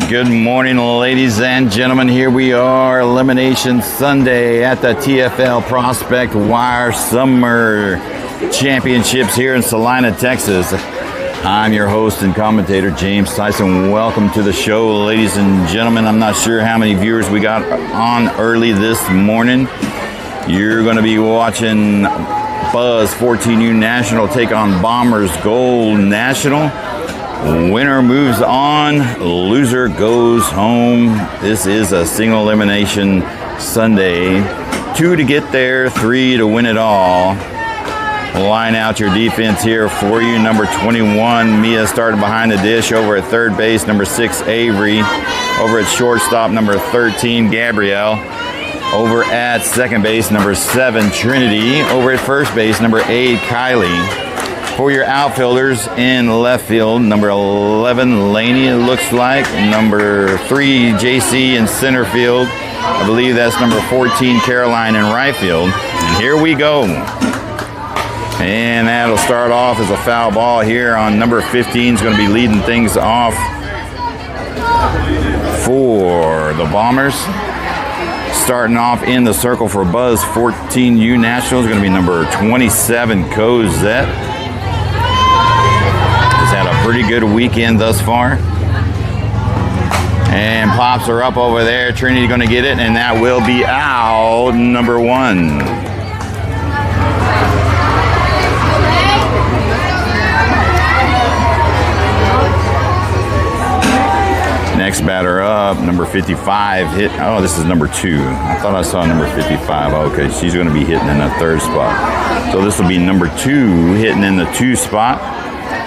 Good morning, ladies and gentlemen. Here we are, Elimination Sunday at the TFL Prospect Wire Summer Championships here in Salina, Texas. I'm your host and commentator, James Tyson. Welcome to the show, ladies and gentlemen. I'm not sure how many viewers we got on early this morning. You're going to be watching Buzz 14U National take on Bombers Gold National. Winner moves on, loser goes home. This is a single elimination Sunday. 2 to get there, 3 to win it all. Line out your defense here for you. Number 21, Mia starting behind the dish. Over at third base, number 6, Avery. Over at shortstop, number 13, Gabrielle. Over at second base, number 7, Trinity. Over at first base, number 8, Kylie. For your outfielders in left field, number 11, Laney, it looks like. Number 3, JC in center field. I believe that's number 14, Caroline in right field. And here we go. And that'll start off as a foul ball here on number 15. Is going to be leading things off for the Bombers. Starting off in the circle for Buzz 14U National is going to be number 27, Cosette. Had a pretty good weekend thus far. And pops are up over there. Trinity going to get it, and that will be out, number 1. Next batter up, number 55 hit. Oh, this is number 2. I thought I saw number 55. Okay, she's going to be hitting in the 3rd spot. So this will be number 2 hitting in the 2 spot.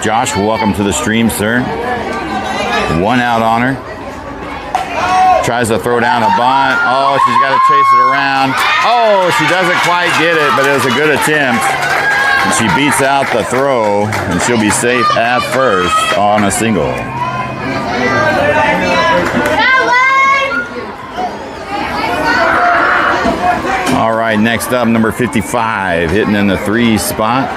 Josh, welcome to the stream, sir. 1 out on her. Tries to throw down a bunt. Oh, she's got to chase it around. Oh, she doesn't quite get it, but it was a good attempt. And she beats out the throw, and she'll be safe at first on a single. All right, next up, number 55, hitting in the 3 spot.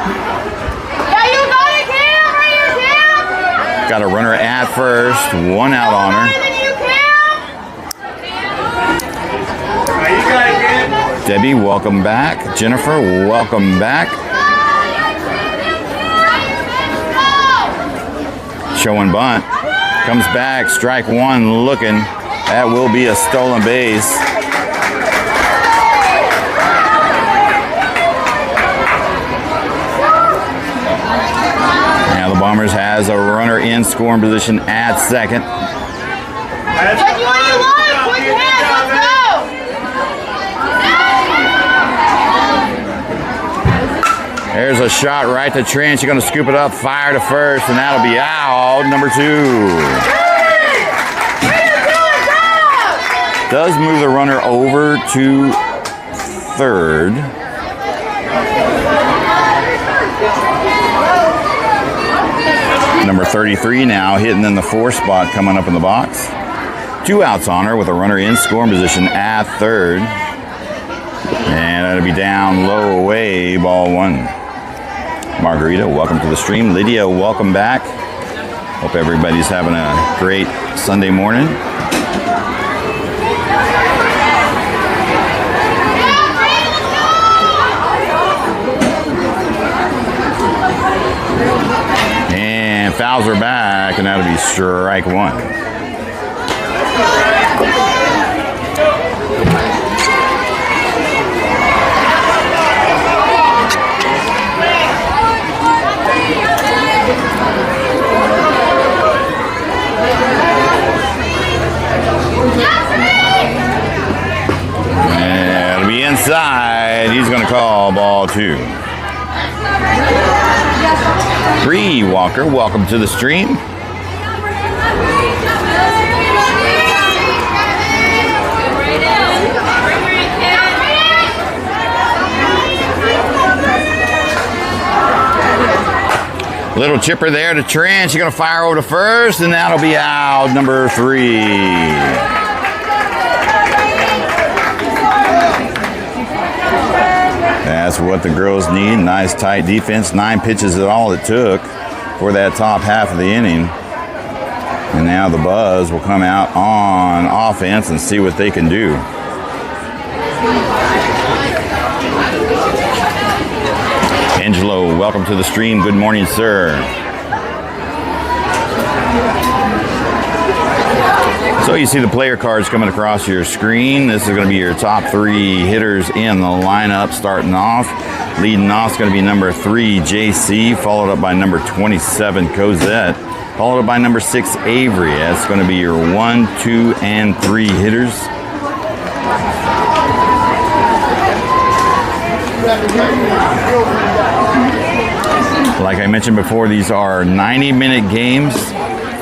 Got a runner at first, 1 out on her. Debbie, welcome back. Jennifer, welcome back. Showing bunt. Comes back, strike 1 looking. That will be a stolen base. Bombers has a runner in scoring position at second. There's a shot right to Trent. She's going to scoop it up, fire to first, and that'll be out, number 2. Does move the runner over to third. Number 33 now hitting in the 4 spot, coming up in the box. 2 outs on her with a runner in scoring position at third. And that'll be down low away, ball 1. Margarita, welcome to the stream. Lydia, welcome back. Hope everybody's having a great Sunday morning. Fouls her back, and that'll be strike 1. And it'll be inside. He's going to call ball 2. Bree Walker, welcome to the stream. Little chipper there to Trent. She's going to fire over to first, and that'll be out, number 3. That's what the girls need. Nice tight defense. 9 pitches is all it took for that top half of the inning. And now the Buzz will come out on offense and see what they can do. Angelo, welcome to the stream. Good morning, sir. So you see the player cards coming across your screen. This is going to be your top 3 hitters in the lineup starting off. Leading off is going to be number 3, JC, followed up by number 27, Cosette, followed up by number 6, Avery. That's going to be your 1, 2, and 3 hitters. Like I mentioned before, these are 90-minute games.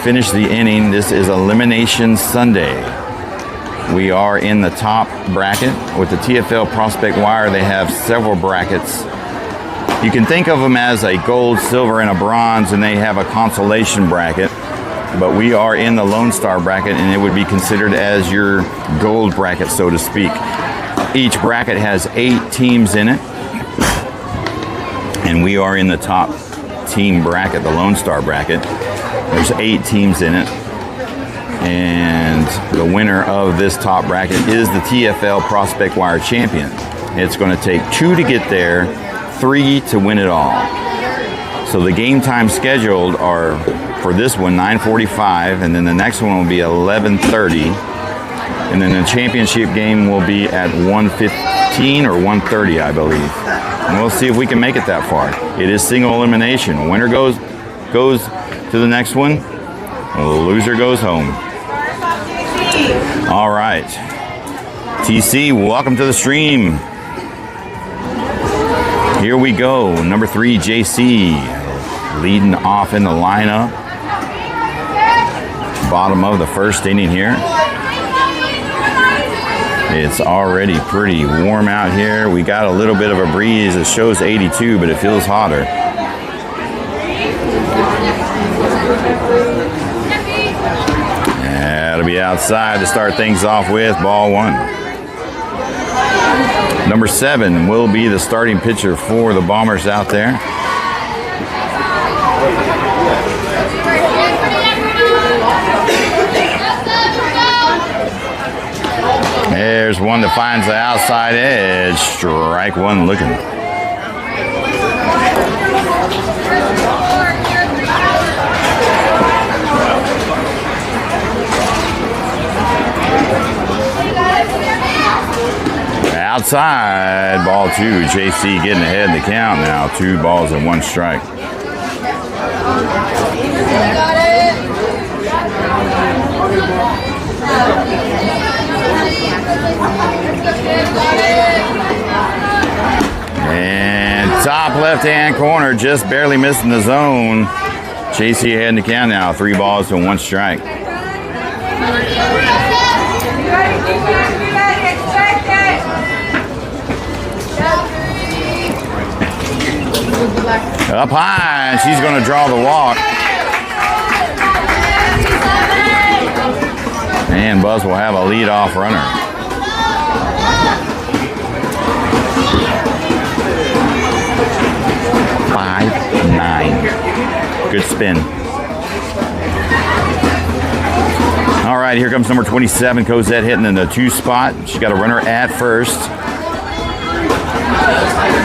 Finish the inning. This is Elimination Sunday. We are in the top bracket. With the TFL Prospect Wire, they have several brackets. You can think of them as a gold, silver, and a bronze, and they have a consolation bracket. But we are in the Lone Star bracket, and it would be considered as your gold bracket, so to speak. Each bracket has 8 teams in it, and we are in the top team bracket, the Lone Star bracket. There's 8 teams in it, and the winner of this top bracket is the TFL Prospect Wire champion. It's going to take 2 to get there, 3 to win it all. So the game time scheduled are for this one 9:45, and then the next one will be 11:30, and then the championship game will be at 1:15 or 1:30, I believe. And we'll see if we can make it that far. It is single elimination. Winner goes to the next one. The loser goes home. All right. TC, welcome to the stream. Here we go. Number 3, JC, leading off in the lineup. Bottom of the first inning here. It's already pretty warm out here. We got a little bit of a breeze. It shows 82, but it feels hotter. That'll be outside to start things off with. Ball 1. Number 7 will be the starting pitcher for the Bombers out there. There's one that finds the outside edge. Strike 1 looking. Outside, ball 2. JC getting ahead in the count now. 2 balls and 1 strike. And top left-hand corner, just barely missing the zone. JC ahead in the count now. 3 balls and 1 strike. Up high, and she's going to draw the walk. And Buzz will have a leadoff runner. Five, 9. Good spin. All right, here comes number 27, Cosette, hitting in the 2 spot. She got a runner at first.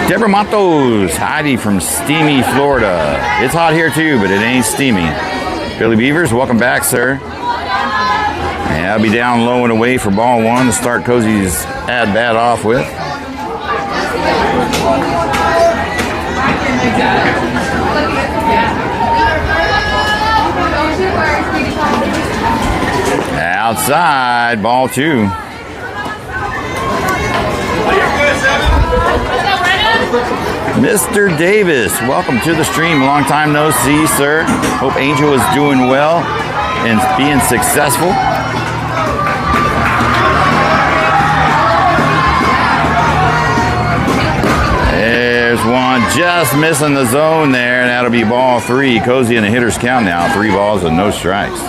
Deborah Matos, Heidi from steamy Florida. It's hot here too, but it ain't steamy. Billy Beavers, welcome back, sir. And I'll be down low and away for ball 1 to start Cozy's at-bat off with. Outside, ball 2. Mr. Davis, welcome to the stream. Long time no see, sir. Hope Angel is doing well and being successful. There's one just missing the zone there, and that'll be ball 3. Cozy in the hitter's count now. 3 balls and no strikes.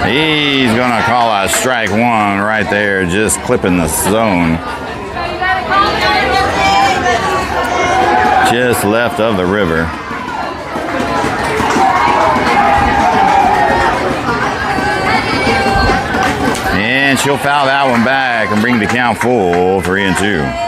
He's going to call a strike 1 right there, just clipping the zone. just left of the river. And she'll foul that one back and bring the count full, 3-2.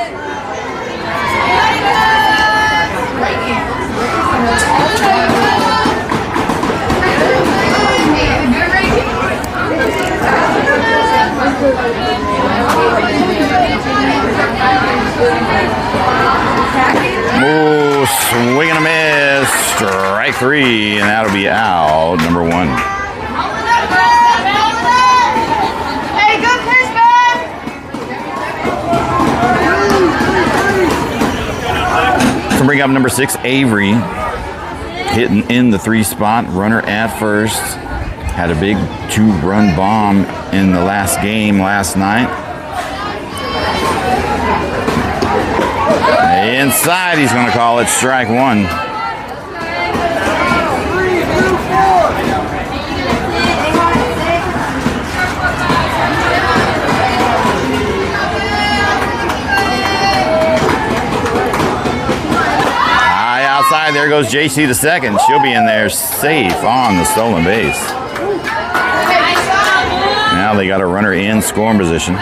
Oh, swing and a miss. Strike 3, and that'll be out, number 1. Hey, good pitch, man! So bring up number 6, Avery. Hitting in the 3 spot. Runner at first. Had a big 2-run bomb in the last game last night. Inside, he's going to call it strike 1. High outside, there goes JC to second. She'll be in there safe on the stolen base. Now they got a runner in scoring position.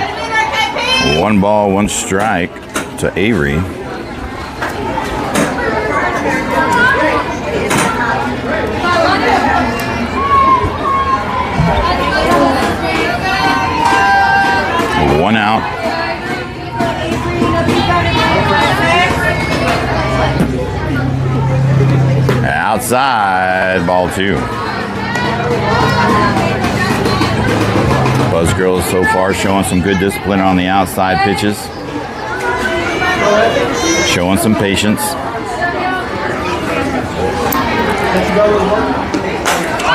1 ball, 1 strike to Avery. One out. Outside, ball 2. Buzz Girls so far showing some good discipline on the outside pitches. Showing some patience.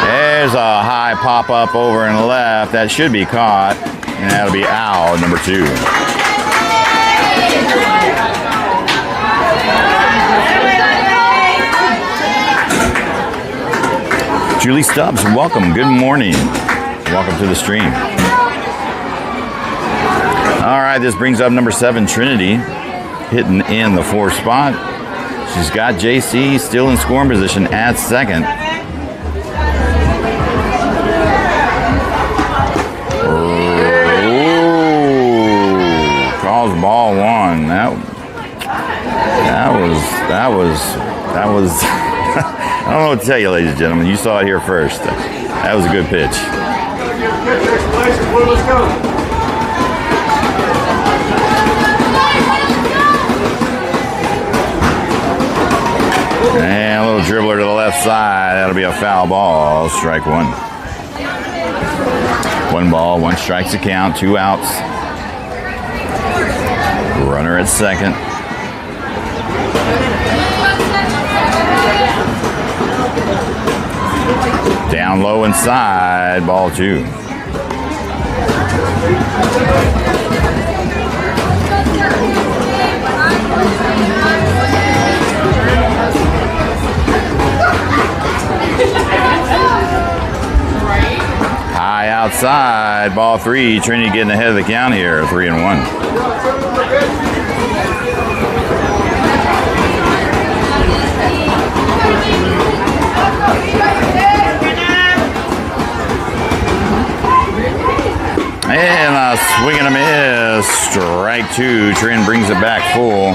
There's a high pop-up over and left. That should be caught. And that'll be out, number 2. Julie Stubbs, welcome. Good morning. Welcome to the stream. All right, this brings up number 7, Trinity, hitting in the 4 spot. She's got JC still in scoring position at second. Ball 1. That was I don't know what to tell you, ladies and gentlemen. You saw it here first. That was a good pitch. And a little dribbler to the left side. That'll be a foul ball. Strike 1. 1 ball, 1 strike to count. 2 outs. Runner at second. Down low inside, ball 2. High outside, ball 3. Trinity getting ahead of the count here, 3-1. And a swing and a miss. Strike 2. Trin brings it back full.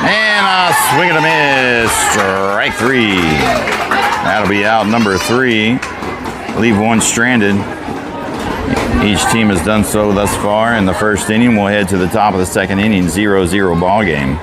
And a swing and a miss. Strike 3. That'll be out, number 3. Leave 1 stranded. Each team has done so thus far in the first inning. We'll head to the top of the second inning, 0-0 ball game.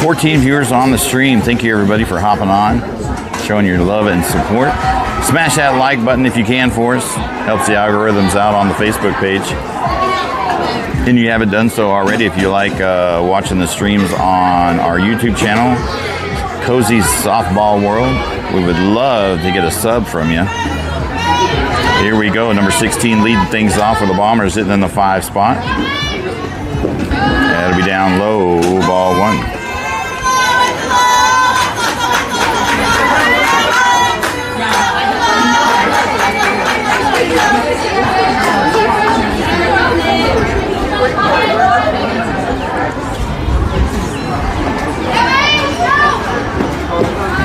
14 viewers on the stream. Thank you, everybody, for hopping on, showing your love and support. Smash that like button if you can for us. Helps the algorithms out on the Facebook page. And you haven't done so already, if you like watching the streams on our YouTube channel, Cozy's Softball World, we would love to get a sub from you. Here we go, number 16 leading things off with the Bombers, hitting in the 5 spot. That'll be down low, ball 1.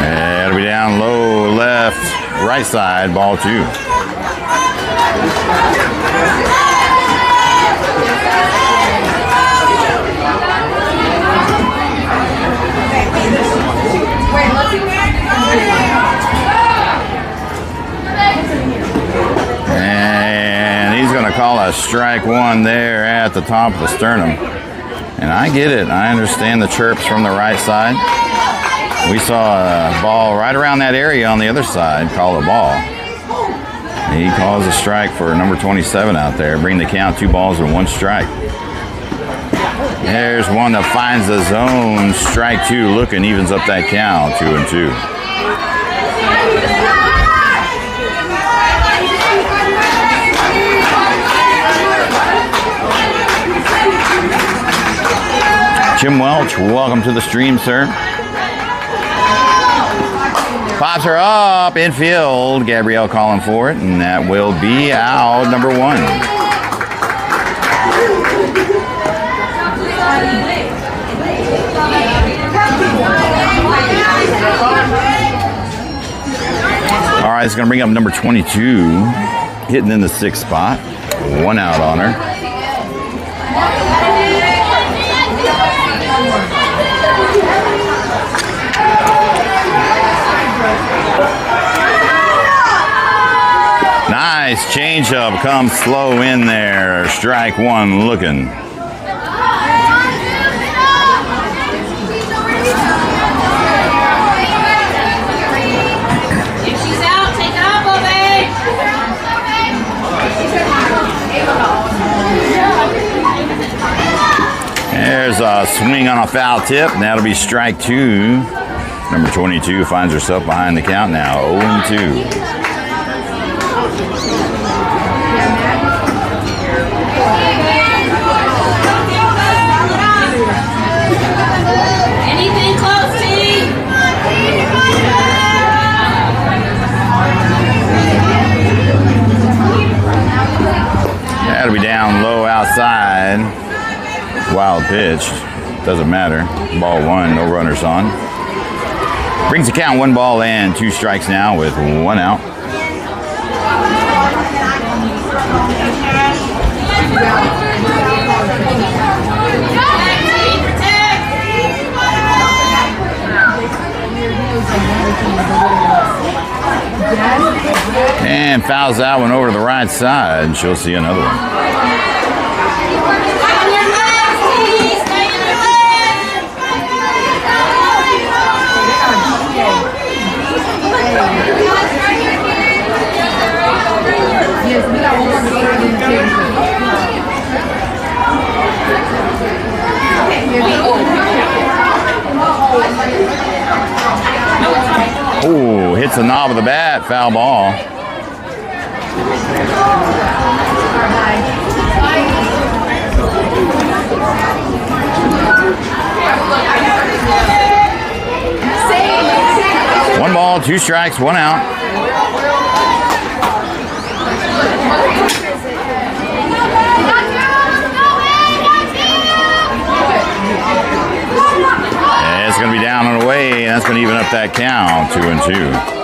That'll be down low, left, right side, ball 2. And he's going to call a strike 1 there at the top of the sternum. And I get it. I understand the chirps from the right side. We saw a ball right around that area on the other side call a ball. He calls a strike for number 27 out there. Bring the count 2 balls and 1 strike. There's one that finds the zone. Strike 2 looking, evens up that count, 2-2. Jim Welch, welcome to the stream, sir. Pops are up, infield. Gabrielle calling for it, and that will be out, number 1. All right, it's going to bring up number 22, hitting in the 6th spot. 1 out on her. Nice changeup, comes slow in there. Strike 1 looking. If she's out, take it off, Bobby. There's a swing on a foul tip, and that'll be strike 2. Number 22 finds herself behind the count now, 0-2. Anything close, T? That'll be down low outside. Wild pitch. Doesn't matter. Ball 1, no runners on. Brings the count 1 ball and 2 strikes now with 1 out. And fouls that one over to the right side, and she'll see another one. Oh, hits the knob of the bat, foul ball. One ball, 2 strikes, 1 out. And it's going to be down and away, and that's going to even up that count, 2-2.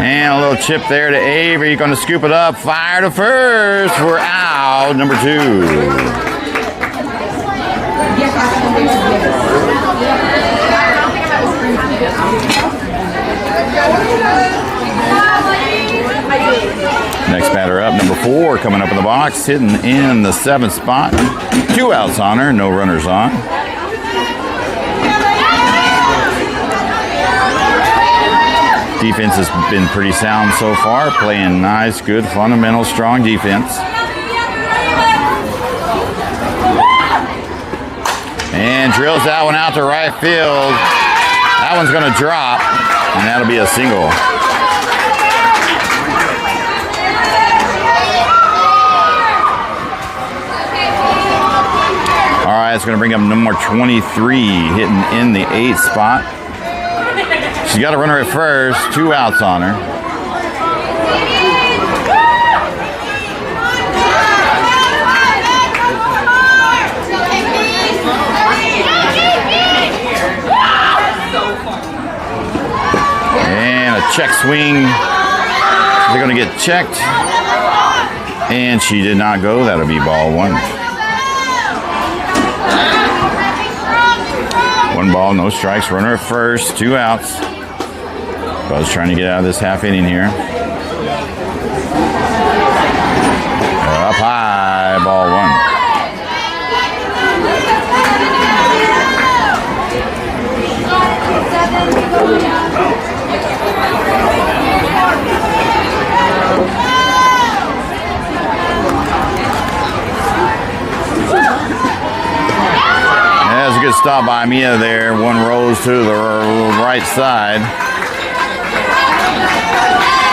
And a little chip there to Avery. Going to scoop it up. Fire to first. We're out. Number 2. Next batter up, number 4, coming up in the box, hitting in the 7th spot. 2 outs on her, no runners on. Defense has been pretty sound so far, playing nice, good, fundamental, strong defense. And drills that one out to right field. That one's going to drop, and that'll be a single. All right, it's going to bring up number 23, hitting in the 8th spot. She's got a runner at first, 2 outs on her. And a check swing. They're going to get checked. And she did not go. That'll be ball 1. 1 ball, no strikes. Runner at first, 2 outs. Buzz trying to get out of this half inning here. Up high, ball 1. That's a good stop by Mia there. 1 rolls to the right side.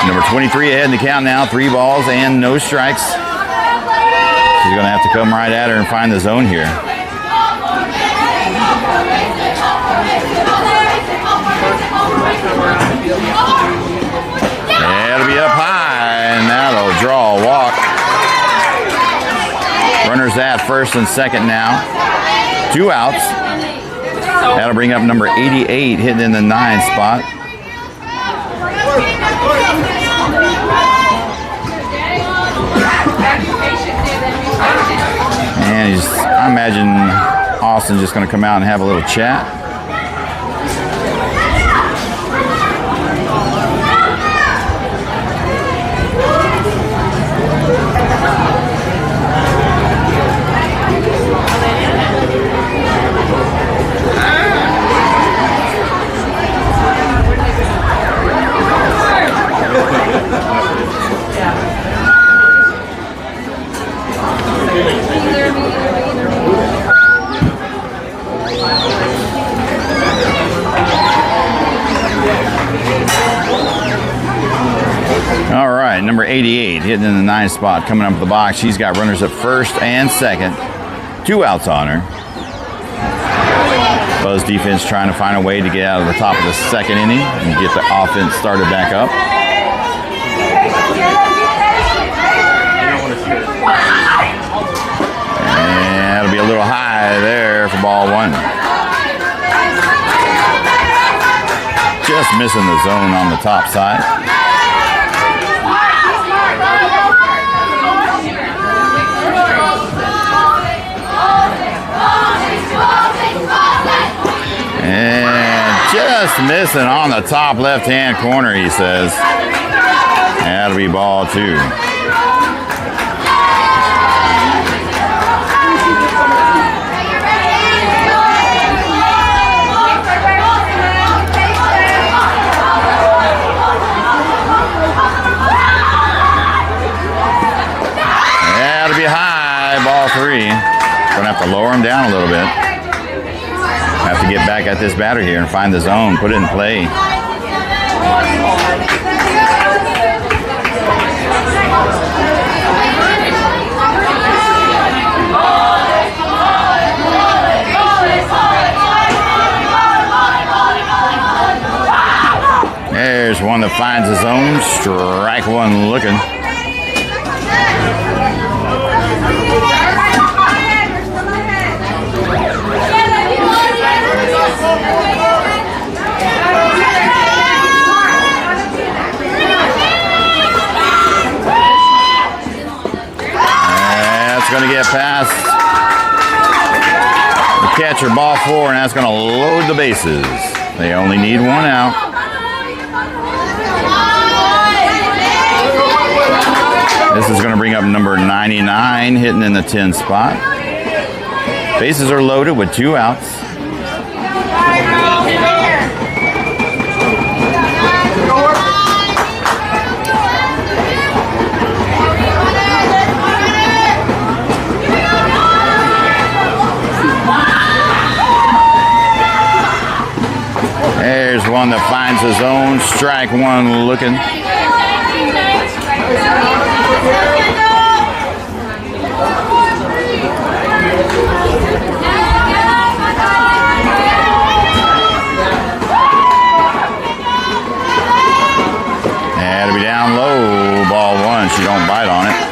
Number 23 ahead in the count now. 3 balls and no strikes. She's going to have to come right at her and find the zone here. It'll be up high, and that'll draw a walk. Runners at first and second now. 2 outs. That'll bring up number 88, hitting in the 9th spot. And I imagine Austin's just going to come out and have a little chat. All right, number 88 hitting in the 9th spot, coming up the box. She's got runners at first and second. 2 outs on her. Buzz defense trying to find a way to get out of the top of the second inning and get the offense started back up. And that'll be a little high there for ball 1. Just missing the zone on the top side. And just missing on the top left-hand corner, he says. That'll be ball 2. That'll be high, ball 3. Gonna have to lower him down a little bit. Have to get back at this batter here and find the zone, put it in play. There's one that finds the zone. Strike 1 looking. That's going to get past the catcher, ball 4, and that's going to load the bases. They only need 1 out. This is going to bring up number 99, hitting in the 10 spot. Bases are loaded with 2 outs. There's one that finds his own. Strike 1 looking. Had to be down low. Ball 1. She don't bite on it.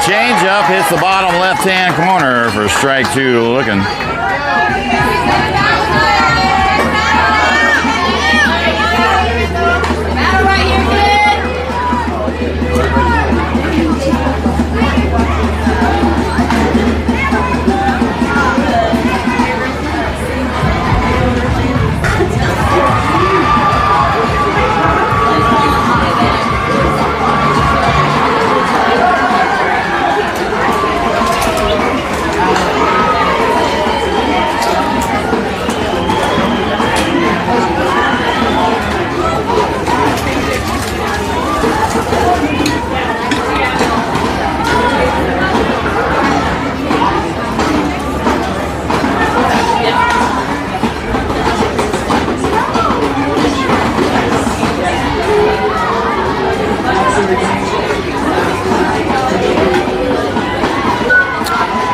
Change up hits the bottom left-hand corner for strike 2 looking.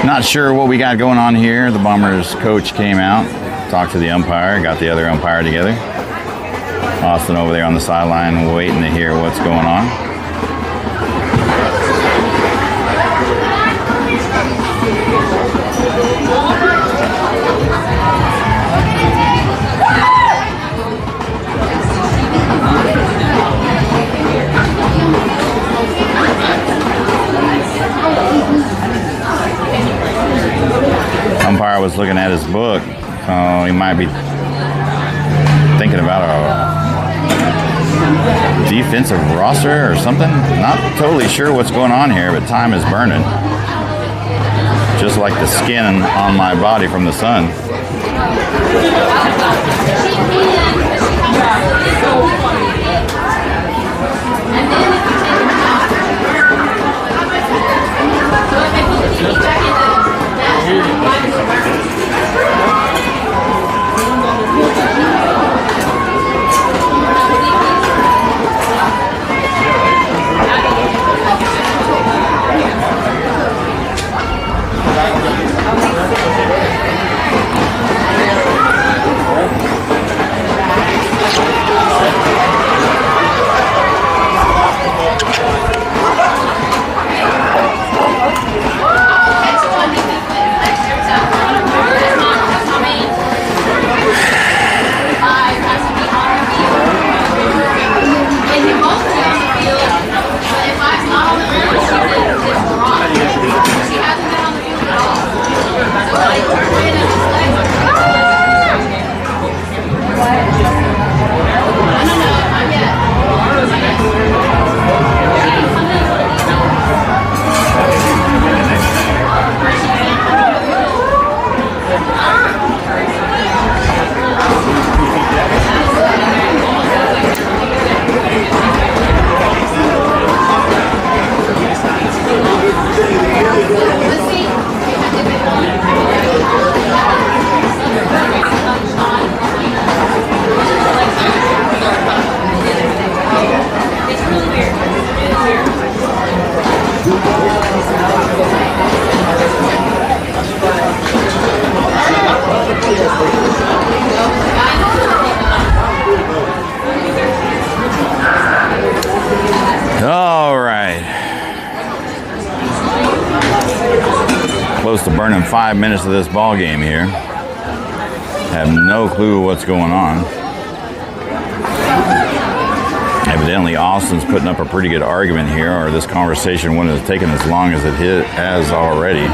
Not sure what we got going on here. The Bombers coach came out, talked to the umpire, got the other umpire together. Austin over there on the sideline waiting to hear what's going on. Umpire was looking at his book. He might be thinking about a defensive roster or something. Not totally sure what's going on here, but time is burning. Just like the skin on my body from the sun. 5 minutes of this ball game here. Have no clue what's going on. Evidently, Austin's putting up a pretty good argument here, or this conversation wouldn't have taken as long as it has already.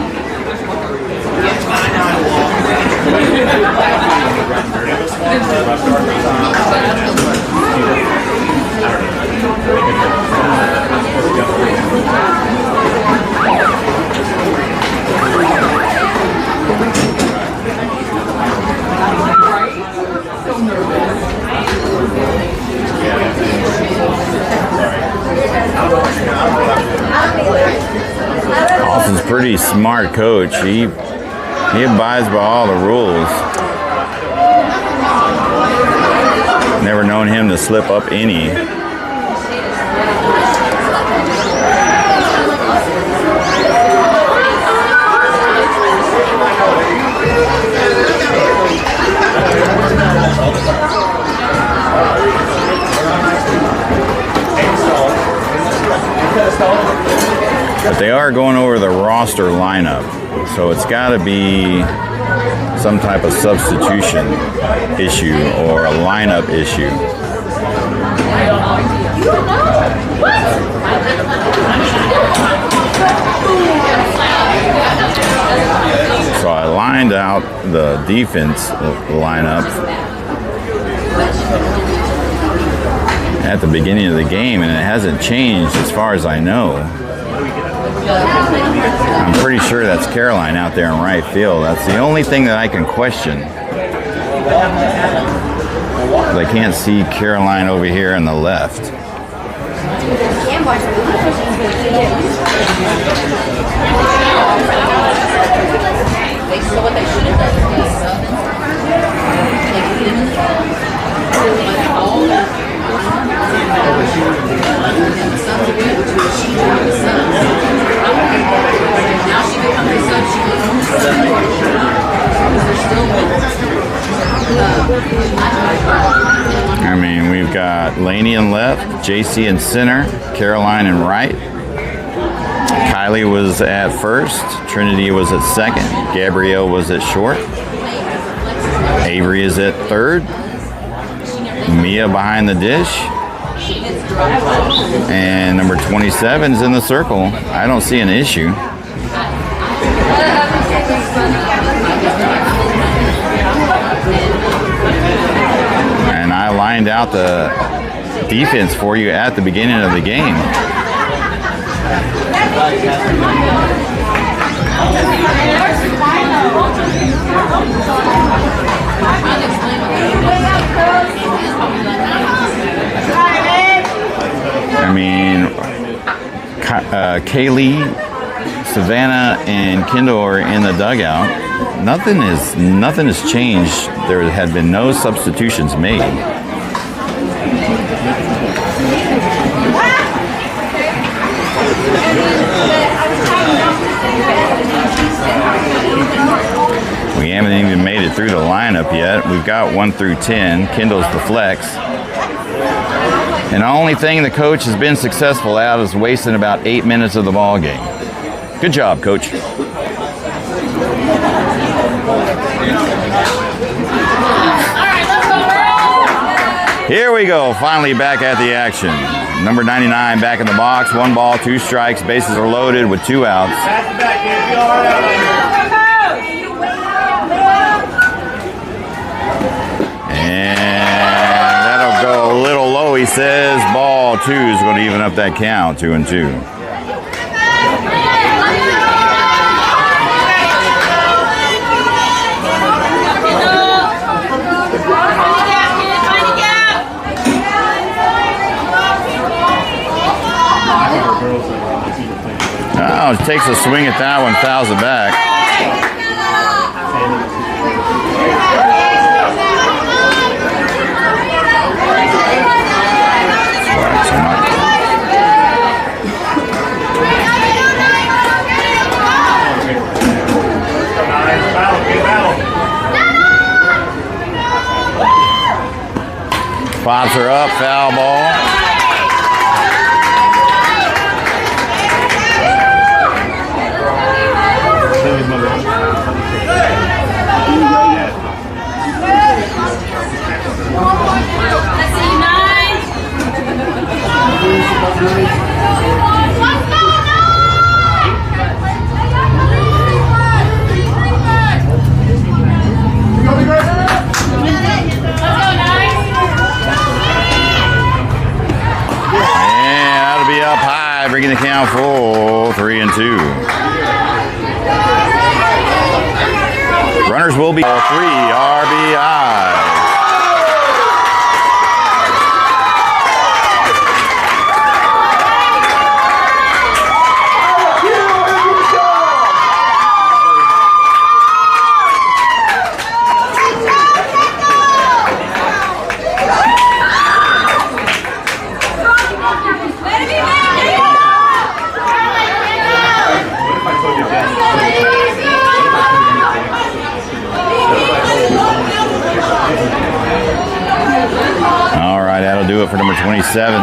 Austin's a pretty smart coach. He abides by all the rules. Never known him to slip up any. But they are going over the roster lineup, so it's got to be some type of substitution issue or a lineup issue. So I lined out the defense lineup at the beginning of the game, and it hasn't changed as far as I know. I'm pretty sure that's Caroline out there in right field. That's the only thing that I can question. I can't see Caroline over here on the left. I mean, we've got Lainey in left, JC in center, Caroline in right. Kylie was at first, Trinity was at second, Gabrielle was at short, Avery is at third, Mia behind the dish, and number 27 is in the circle. I don't see an issue. And I lined out the defense for you at the beginning of the game. I mean, Kaylee, Savannah, and Kendall are in the dugout. Nothing has changed. There had been no substitutions made. We haven't even made it through the lineup yet. We've got 1 through 10. Kendall's the flex. And the only thing the coach has been successful at is wasting about 8 minutes of the ball game. Good job, Coach. Here we go, finally back at the action. Number 99 back in the box, 1 ball, 2 strikes, bases are loaded with 2 outs. And that'll go a little low, he says. Ball 2 is going to even up that count, 2-2. Oh, takes a swing at that one, fouls it back. Pops her up, foul ball. now full 3-2. Runners will be 3 RBI. All right, that'll do it for number 27.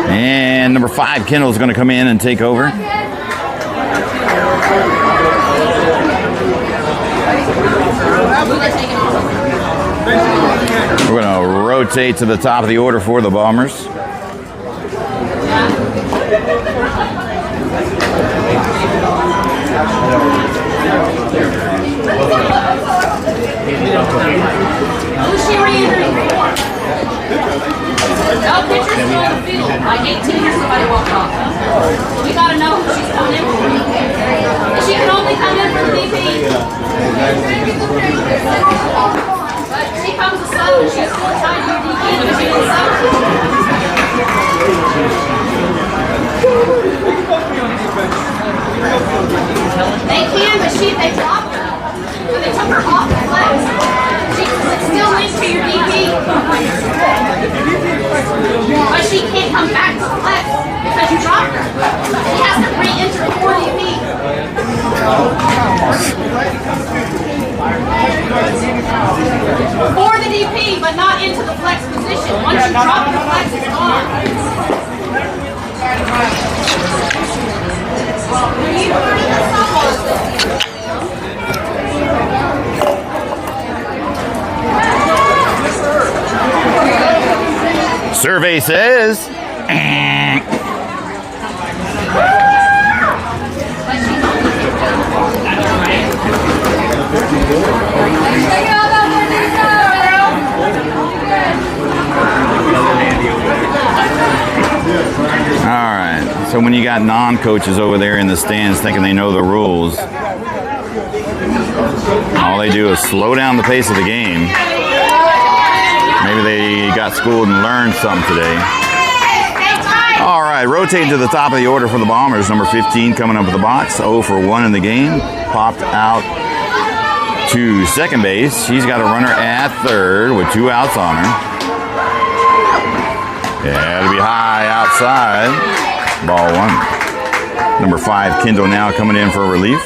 And number 5, Kendall's going to come in and take over. We're going to rotate to the top of the order for the Bombers. Who's she re-entering? No pictures from the field. Like 18 or somebody walked off. We gotta know who she's coming in for. And she can only come in for the DP. But she comes to sub, she's still tied to your DP because she didn't sub. They can, but they dropped her. So they took her off the flex. She's still linked to your DP. But she can't come back to flex because you dropped her. She has to re-enter for DP. For the DP, but not into the flex position. Once you drop the flex, it's gone. Survey says. All right, so when you got non-coaches over there in the stands thinking they know the rules, all they do is slow down the pace of the game. Maybe they got schooled and learned something today. All right, rotating to the top of the order for the Bombers. Number 15 coming up with the box. 0 for 1 in the game. Popped out to second base. She's got a runner at third with 2 outs on her. Yeah, it'll be high outside. Ball 1. Number 5, Kendall now coming in for relief.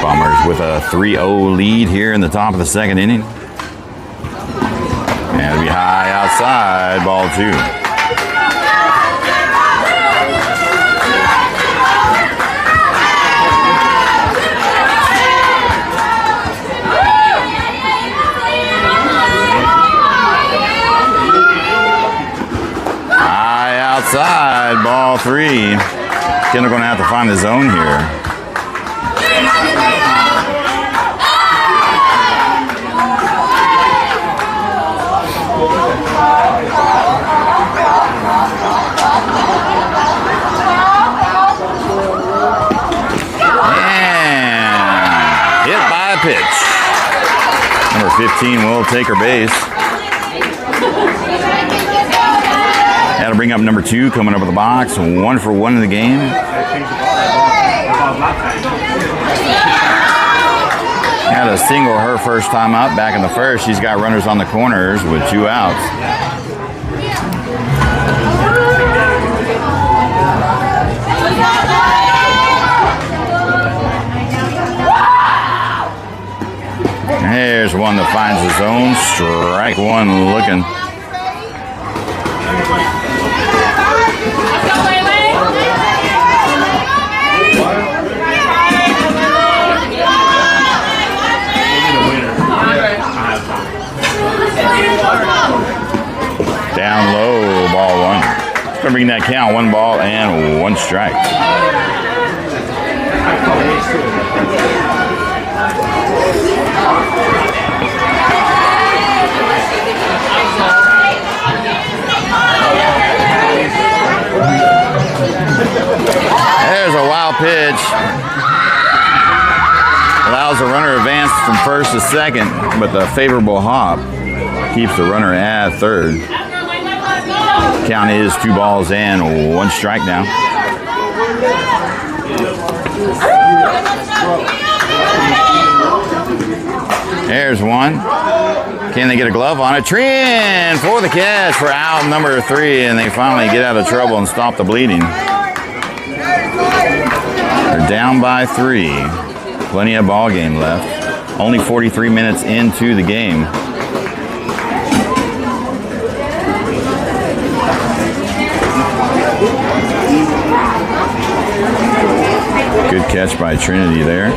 Bombers with a 3-0 lead here in the top of the second inning. And it'll be high outside, ball 2. High outside, ball 3. Kendall going to have to find the zone here. Pitch. Number 15 will take her base. That'll bring up number 2 coming up with the box. 1 for 1 in the game. Had a single her first time up back in the first. She's got runners on the corners with 2 outs. There's one that finds the zone. Strike 1 looking. Down low, ball 1. Gonna bring that count 1 ball and 1 strike. advanced from first to second, but the favorable hop keeps the runner at third. Count is 2 balls and 1 strike now. There's one. Can they get a glove on it? Trin for the catch for out number 3, and they finally get out of trouble and stop the bleeding. They're down by 3. Plenty of ball game left. Only 43 minutes into the game. Good catch by Trinity there.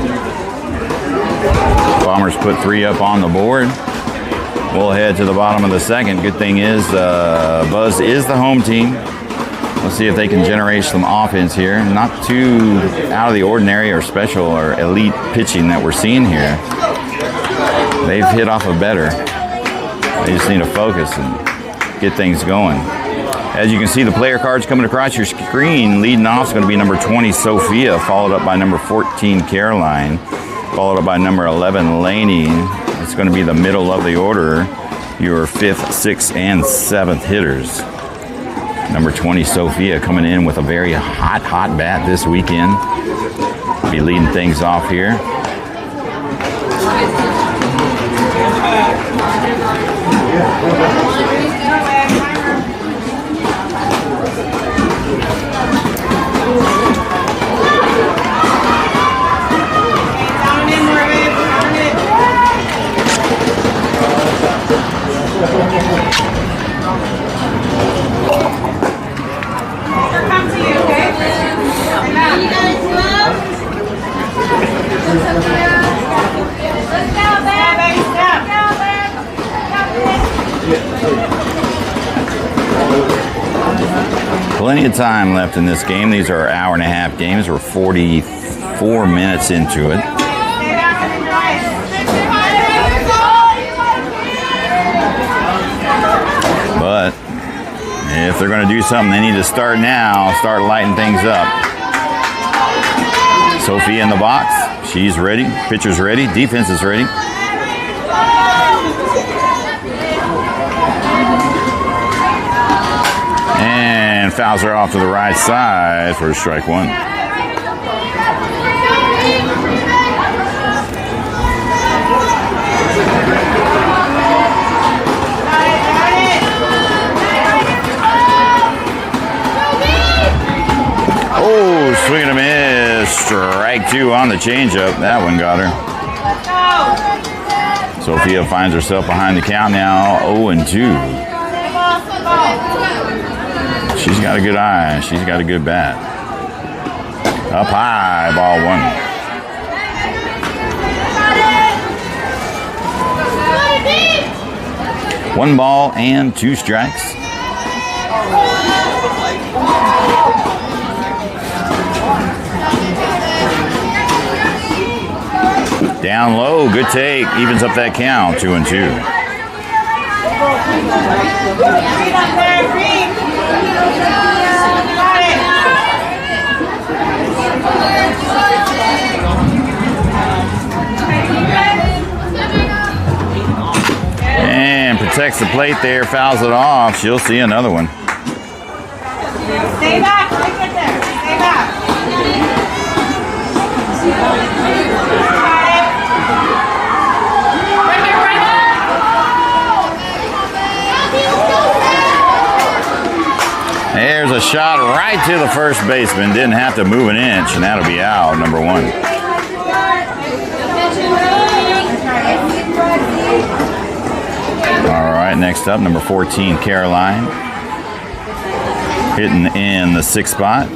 Bombers put 3 up on the board. We'll head to the bottom of the second. Good thing is Buzz is the home team. Let's see if they can generate some offense here. Not too out of the ordinary or special or elite pitching that we're seeing here. They've hit off a better. They just need to focus and get things going. As you can see, the player cards coming across your screen. Leading off is going to be number 20, Sophia, followed up by number 14, Caroline, followed up by number 11, Laney. It's going to be the middle of the order, your 5th, 6th, and 7th hitters. Number 20, Sophia, coming in with a very hot bat this weekend. Be leading things off here. Plenty of time left in this game. These are hour-and-a-half games. We're 44 minutes into it. But if they're going to do something, they need to start now, start lighting things up. Sophia in the box. She's ready. Pitcher's ready. Defense is ready. And fouls her off to the right side for strike 1. Oh, swing and a miss. Strike 2 on the changeup. That one got her. Sophia finds herself behind the count now, 0-2. She's got a good eye. She's got a good bat. Up high, ball 1. 1 ball and 2 strikes. Down low, good take. Evens up that count, 2-2. And protects the plate there, fouls it off. She'll see another one. Stay back, right there. Stay back. There's a shot right to the first baseman. Didn't have to move an inch, and that'll be out, number 1. All right, next up, number 14, Caroline. Hitting in the 6th spot.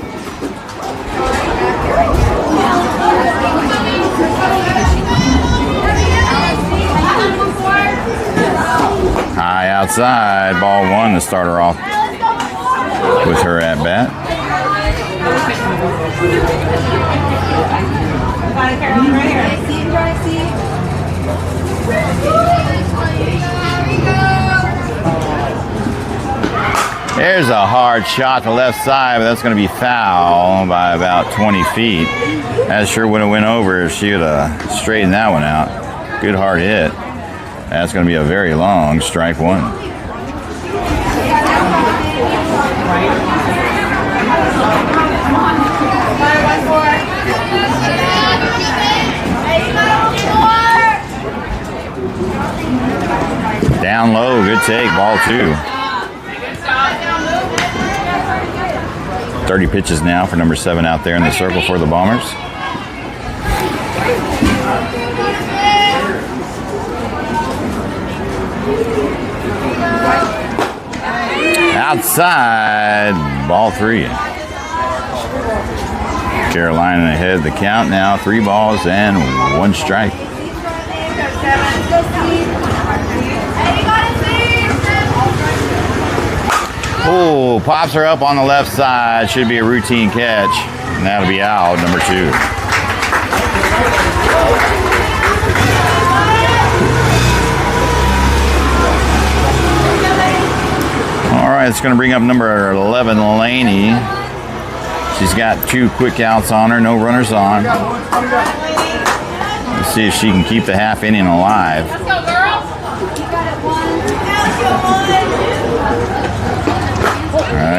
High outside, ball 1 to start her off with her at bat. There's a hard shot to left side, but that's going to be foul by about 20 feet. That sure would have went over if she would have straightened that one out. Good hard hit. That's going to be a very long strike one. Down low, good take, ball 2. 30 pitches now for number 7 out there in the circle for the Bombers. Outside, ball 3. Carolina ahead of the count now, 3 balls and 1 strike. Oh, pops her up on the left side. Should be a routine catch. And that'll be out, number 2. All right, it's going to bring up number 11, Laney. She's got 2 quick outs on her, no runners on. Let's see if she can keep the half inning alive. Let's go, girls.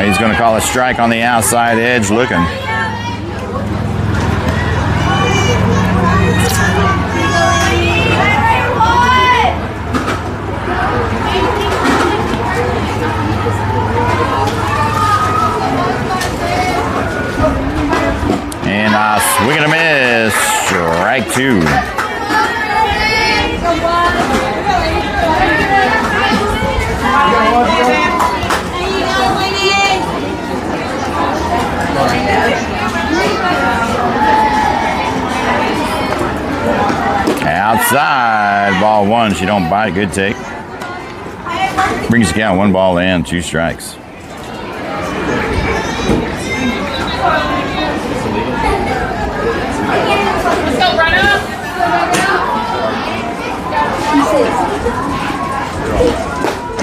He's going to call a strike on the outside edge looking. And swing and a miss. Strike 2. Outside, ball 1. She don't bite. Good take. Brings the count 1 ball and 2 strikes. Let's go, run up.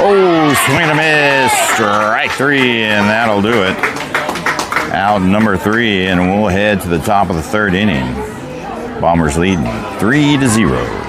Oh, swing and a miss. Strike 3, and that'll do it. Out number 3, and we'll head to the top of the 3rd inning. Bombers leading 3-0.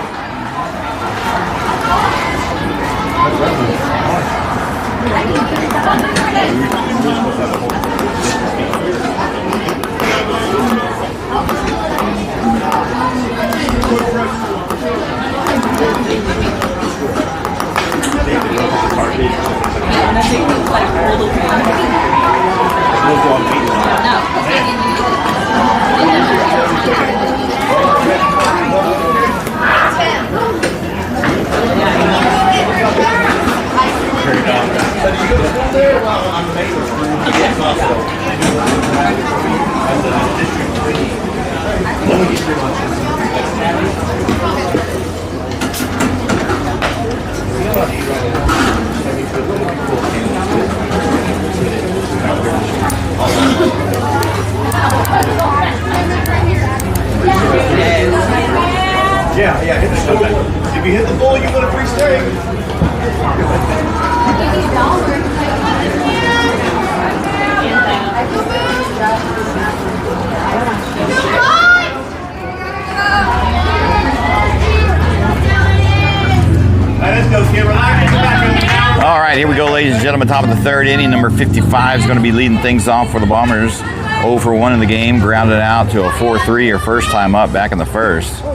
Yeah, hit the bull. If you hit the bull, you win a free steak. All right, here we go, ladies and gentlemen. Top of the 3rd inning. Number 55 is going to be leading things off for the Bombers. 0 for 1 in the game. Grounded out to a 4-3, her first time up back in the 1st.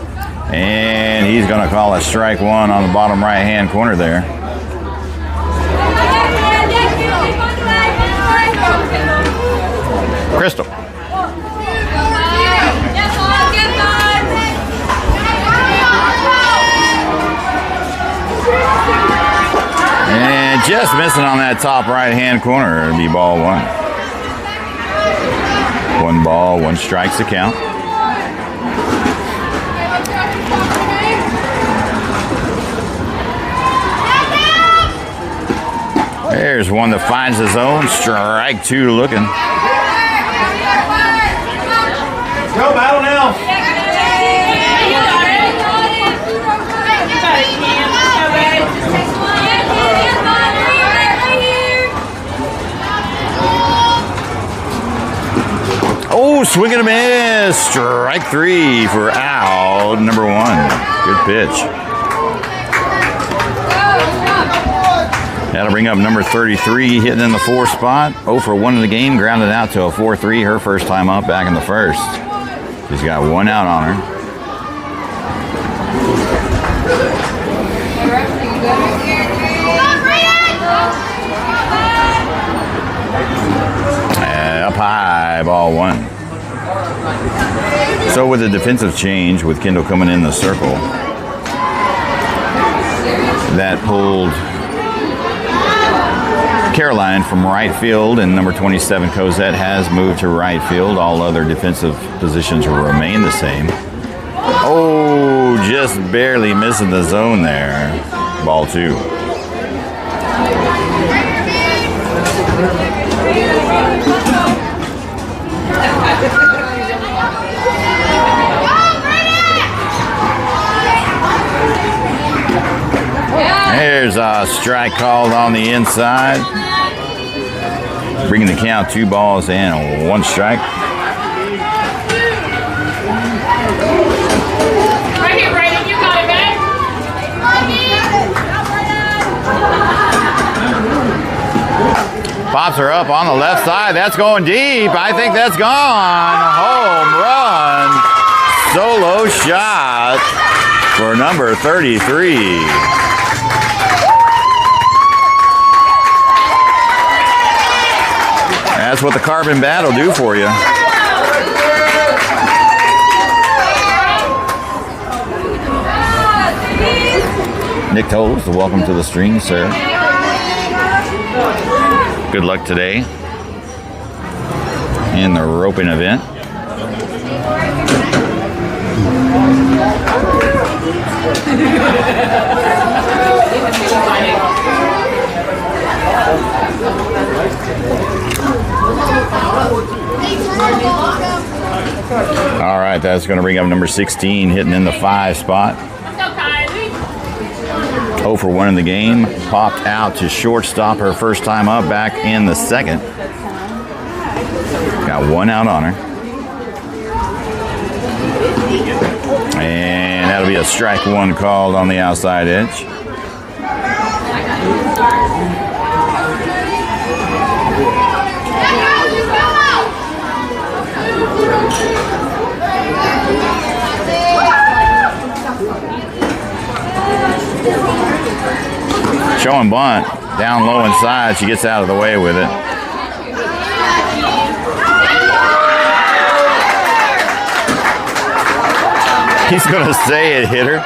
And he's going to call a strike 1 on the bottom right-hand corner there. Crystal. And just missing on that top right-hand corner. It'll be ball 1. 1 ball, 1 strikes the count. There's one that finds his own. Strike 2 looking. Go, battle now. Oh, swing and a miss. Strike 3 for out number 1. Good pitch. That'll bring up number 33, hitting in the 4 spot. 0 for 1 in the game, grounded out to a 4-3. Her first time up back in the first. She's got 1 out on her. Up high, ball 1. So with a defensive change, with Kendall coming in the circle, that pulled Caroline from right field, and number 27 Cosette has moved to right field. All other defensive positions will remain the same. Oh, just barely missing the zone there. Ball 2. There's a strike called on the inside. Bringing the count 2 balls and 1 strike. Right here, Brandon. You got it, man. Pops her up on the left side. That's going deep. I think that's gone. Home run. Solo shot for number 33. That's what the carbon bat will do for you. Nick Tolles, welcome to the stream, sir. Good luck today in the roping event. All right, that's going to bring up number 16, hitting in the 5 spot. 0 for 1 in the game. Popped out to shortstop her first time up, back in the second. Got 1 out on her. And that'll be a strike 1 called on the outside edge. Showing bunt down low inside. She gets out of the way with it. He's going to say it hit her.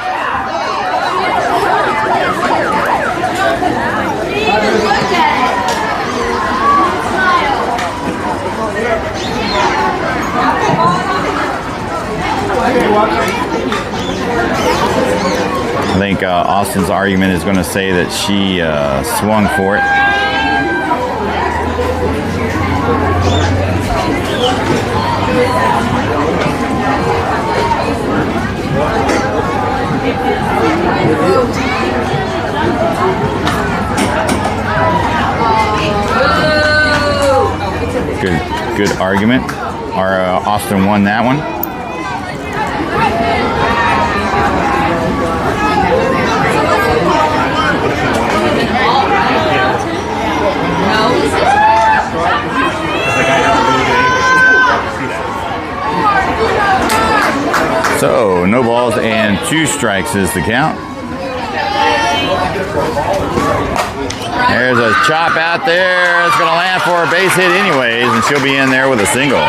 I think Austin's argument is going to say that she swung for it. Good argument. Austin won that one. So, no balls and 2 strikes is the count. There's a chop out there. It's going to land for a base hit anyways, and she'll be in there with a single.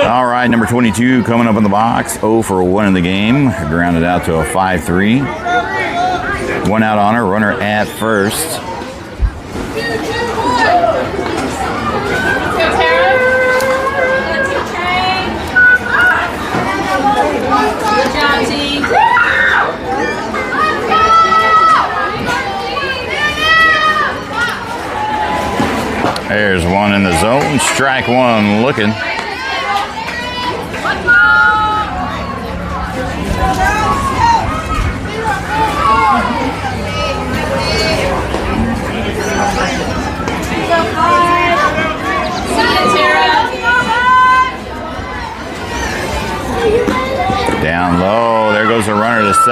All right, number 22 coming up in the box. 0 for 1 in the game. Grounded out to a 5-3. 1 out on her. Runner at first. There's 1 in the zone. Strike 1 looking.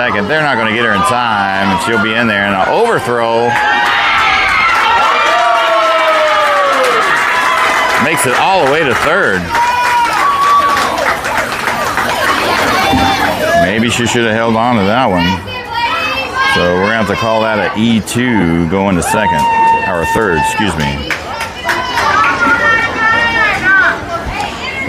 second. They're not going to get her in time, and she'll be in there. And an overthrow makes it all the way to third. Maybe she should have held on to that one. So we're going to have to call that an E2 going to second, or third, excuse me.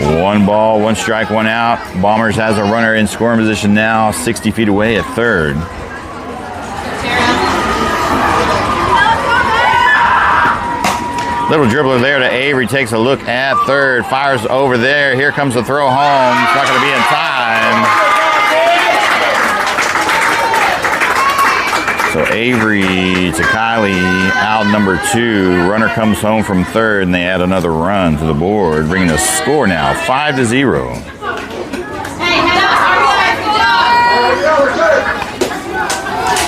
1 ball, 1 strike, 1 out. Bombers has a runner in scoring position now, 60 feet away at third. Little dribbler there to Avery, takes a look at third, fires over there. Here comes the throw home. It's not going to be in time. So Avery to Kylie, out number 2. Runner comes home from third, and they add another run to the board, bringing the score now 5-0.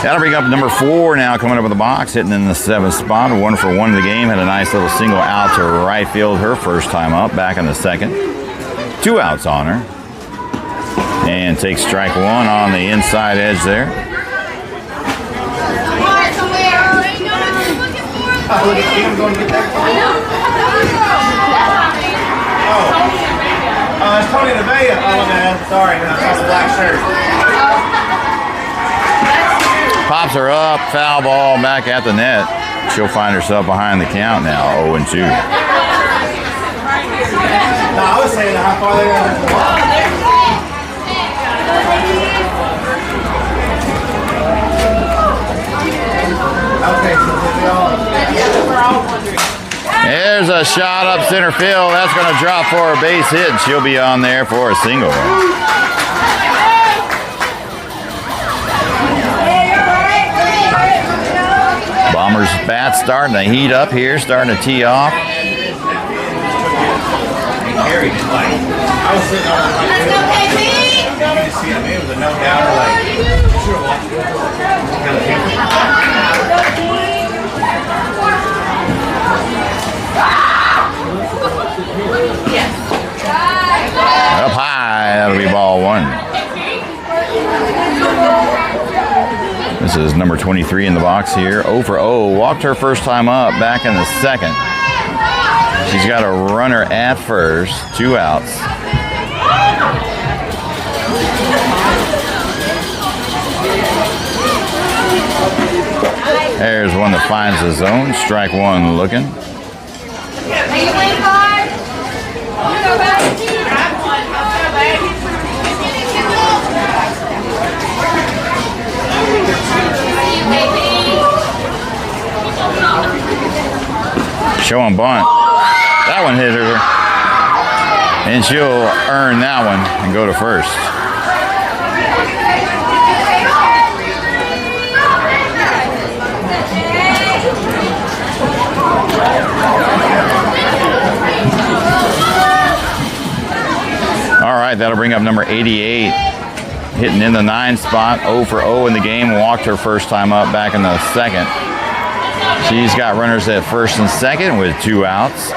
That'll bring up number 4 now, coming up with the box, hitting in the 7th spot. 1 for 1 in the game, had a nice little single out to right field her first time up, back in the second. 2 outs on her. And takes strike 1 on the inside edge there. Look at Kim going to get that call. Oh, it's Tony Nevaeh. Oh, man. Sorry, man. That's a black shirt. Pops her up, foul ball back at the net. She'll find herself behind the count now, 0-2. No, I was saying how far they're going to walk. Okay, so we all. There's a shot up center field. That's going to drop for a base hit. She'll be on there for a single. Bombers bat starting to heat up here, starting to tee off. Let's go, KP! You see him, it was a no doubter, like, sure, Up high, that'll be ball 1. This is number 23 in the box here. 0 for 0. Walked her first time up, back in the second. She's got a runner at first, 2 outs. There's one that finds the zone. Strike 1 looking. Are you playing hard? Go back. Grab one. Showing bunt. That one hit her. And she'll earn that one and go to first. All right, that'll bring up number 88. Hitting in the 9 spot, 0 for 0 in the game. Walked her first time up, back in the second. She's got runners at first and second with 2 outs.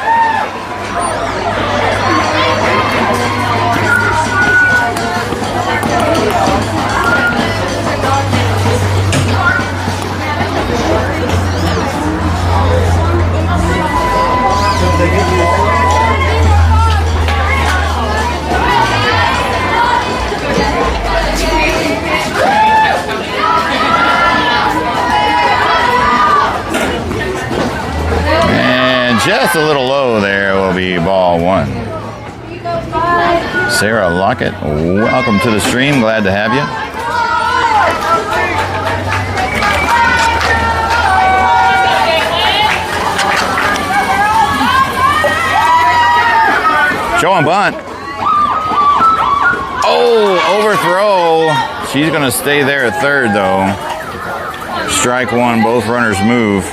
Just a little low there will be ball 1. Sarah Lockett, welcome to the stream. Glad to have you. Showing bunt. Oh, overthrow. She's going to stay there at third, though. Strike 1, both runners move.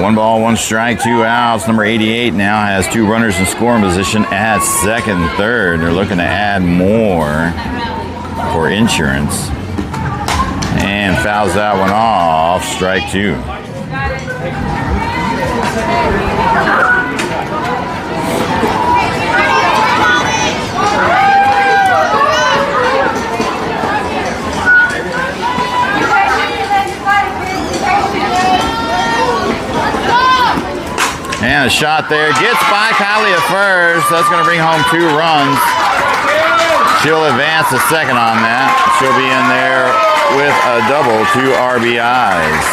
1 ball, 1 strike, 2 outs. Number 88 now has 2 runners in scoring position at second and third. They're looking to add more for insurance. And fouls that one off. Strike 2. And a shot there. Gets by Kylie at first. That's going to bring home 2 runs. She'll advance a second on that. She'll be in there with a double, 2 RBIs.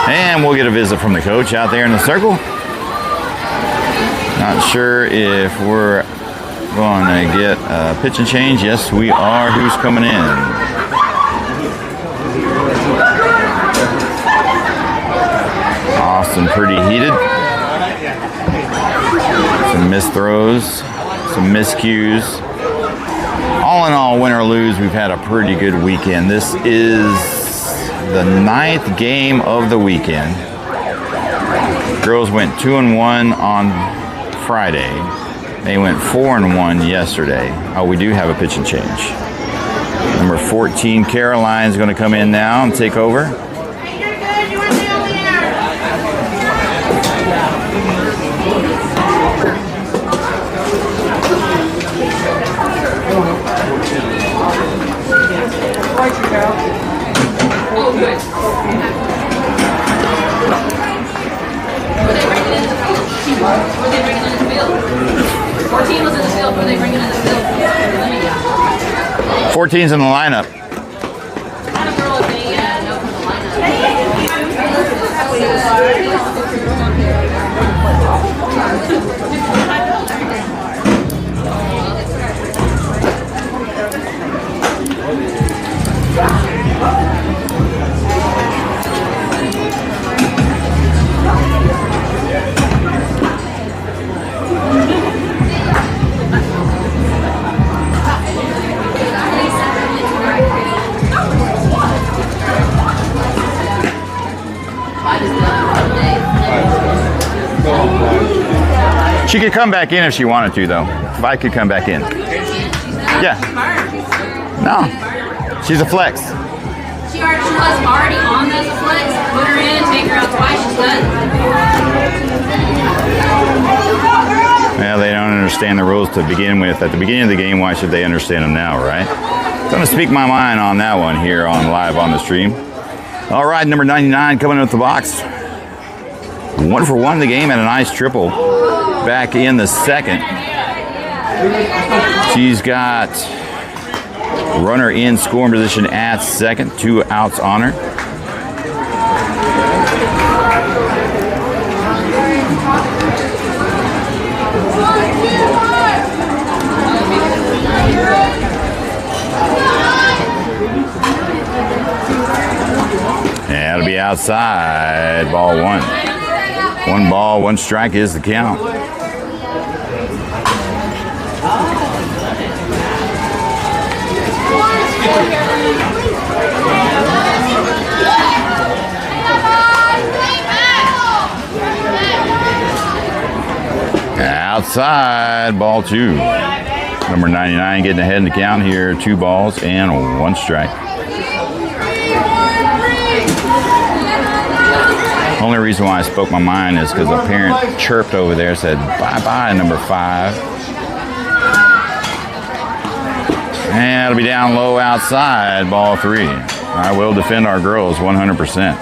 And we'll get a visit from the coach out there in the circle. Not sure if we're going to get a pitch and change. Yes, we are. Who's coming in? Austin pretty heated. Some missed throws, some miscues. All in all, win or lose, we've had a pretty good weekend. This is the 9th game of the weekend. Girls went 2-1 on Friday. They went 4-1 yesterday. Oh, we do have a pitch and change. Number 14, Caroline's going to come in now and take over. Oh, good. Were they bringing in the field? 14 was in the field. Were they bringing in the field? 14's in the lineup. She could come back in if she wanted to, though. If I could come back in. Yeah. No. She's a flex. She was already on as a flex. Put her in, take her out twice, she's done. Well, they don't understand the rules to begin with. At the beginning of the game, why should they understand them now, right? I'm going to speak my mind on that one here on live on the stream. All right, number 99 coming in with the box. 1 for 1 in the game and a nice triple back in the second. She's got runner in scoring position at second, 2 outs on her. Yeah, it'll be outside, ball 1. 1 ball, 1 strike is the count. Outside, ball 2. Number 99 getting ahead in the count here. 2 balls and 1 strike. Only reason why I spoke my mind is because a parent chirped over there, said, bye-bye, number 5. And it'll be down low outside, ball 3. I will defend our girls 100%.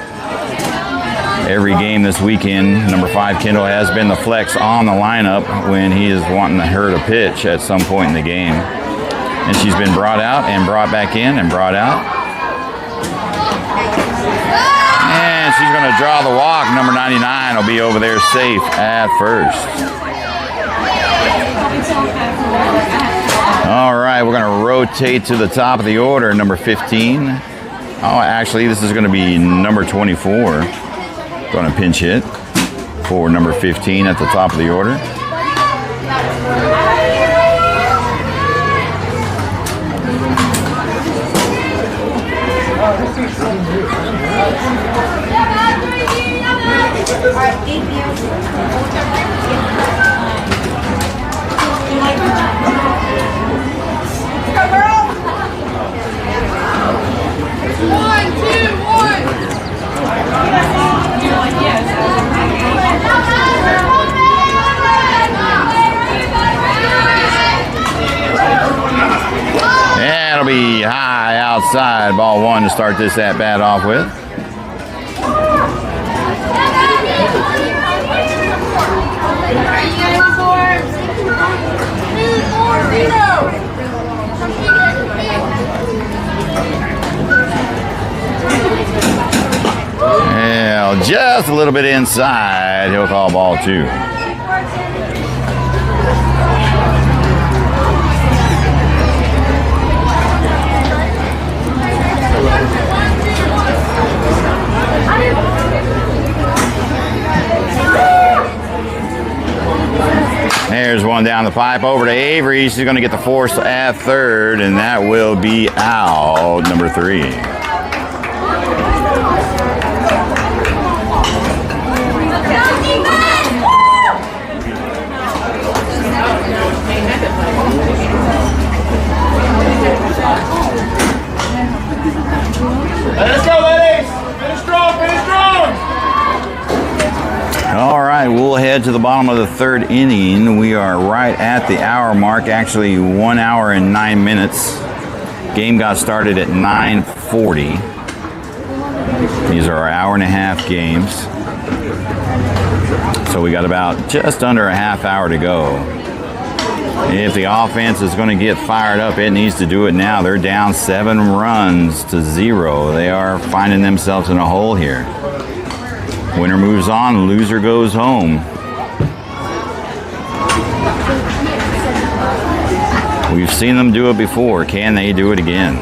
Every game this weekend, number 5, Kendall, has been the flex on the lineup when he is wanting her to pitch at some point in the game. And she's been brought out and brought back in and brought out. And she's going to draw the walk. Number 99 will be over there safe at first. All right, we're going to rotate to the top of the order. Number 15. Oh, actually, this is going to be number 24. Going to pinch hit for number 15 at the top of the order. outside, ball one to start this at bat off with. Well, just a little bit inside. He'll call ball two. There's one down the pipe over to Avery. She's going to get the force at third, and that will be out, number three. Let's go, ladies. Finish strong, finish strong. All right, we'll head to the bottom of the third inning. We are right at the hour mark, actually 1 hour and 9 minutes. Game got started at 9:40. These are our hour and a half games. So we got about just under a half hour to go. If the offense is going to get fired up, it needs to do it now. They're down 7 runs to 0. They are finding themselves in a hole here. Winner moves on, loser goes home. We've seen them do it before. Can they do it again?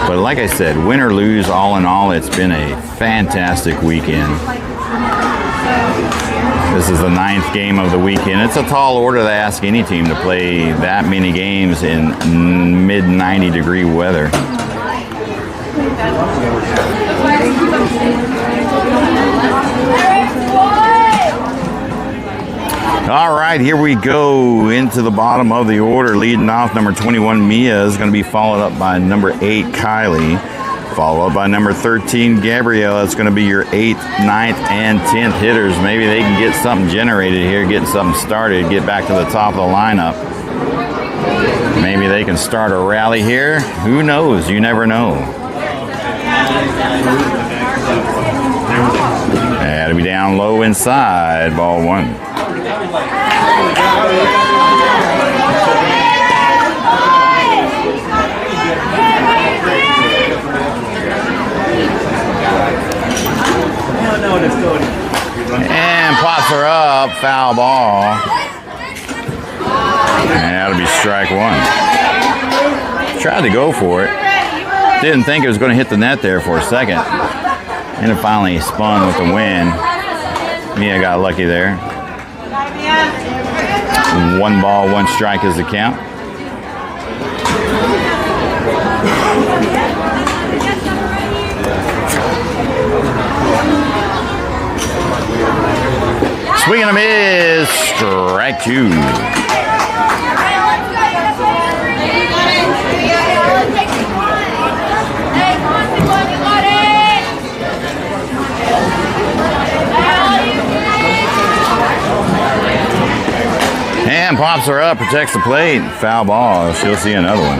But like I said, win or lose, all in all, it's been a fantastic weekend. This is the 9th game of the weekend. It's a tall order to ask any team to play that many games in mid 90-degree weather. All right, here we go into the bottom of the order. Leading off, number 21, Mia, is going to be followed up by number 8, Kylie. Followed by number 13, Gabrielle. It's going to be your 8th, 9th, and 10th hitters. Maybe they can get something generated here, get something started, get back to the top of the lineup. Maybe they can start a rally here. Who knows? You never know. That'll be down low inside, ball one. And pops her up, foul ball. And that'll be strike one. Tried to go for it. Didn't think it was going to hit the net there for a second. And it finally spun with the wind. Mia got lucky there. 1 ball, 1 strike is the count. Swing and a miss, strike 2. And pops her up, protects the plate. Foul ball. She'll see another one.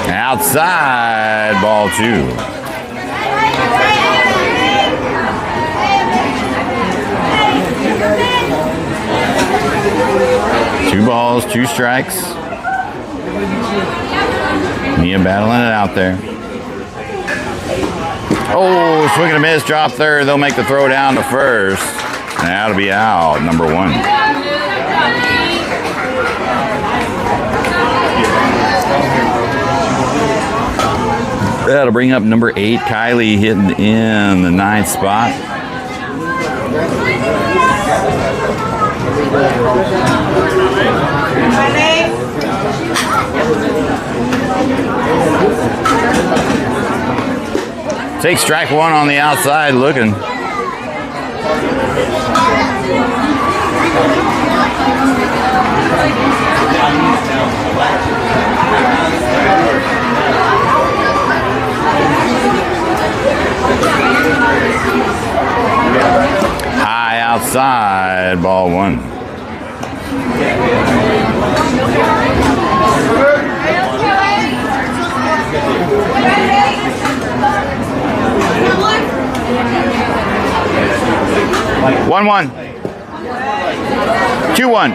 Outside, ball 2. Two balls, 2 strikes. Mia battling it out there. Oh, swing and a miss, drop third. They'll make the throw down to first. And that'll be out, number 1. That'll bring up number 8, Kylie, hitting in the 9th spot. Take strike 1 on the outside looking. 1-1. 2-1.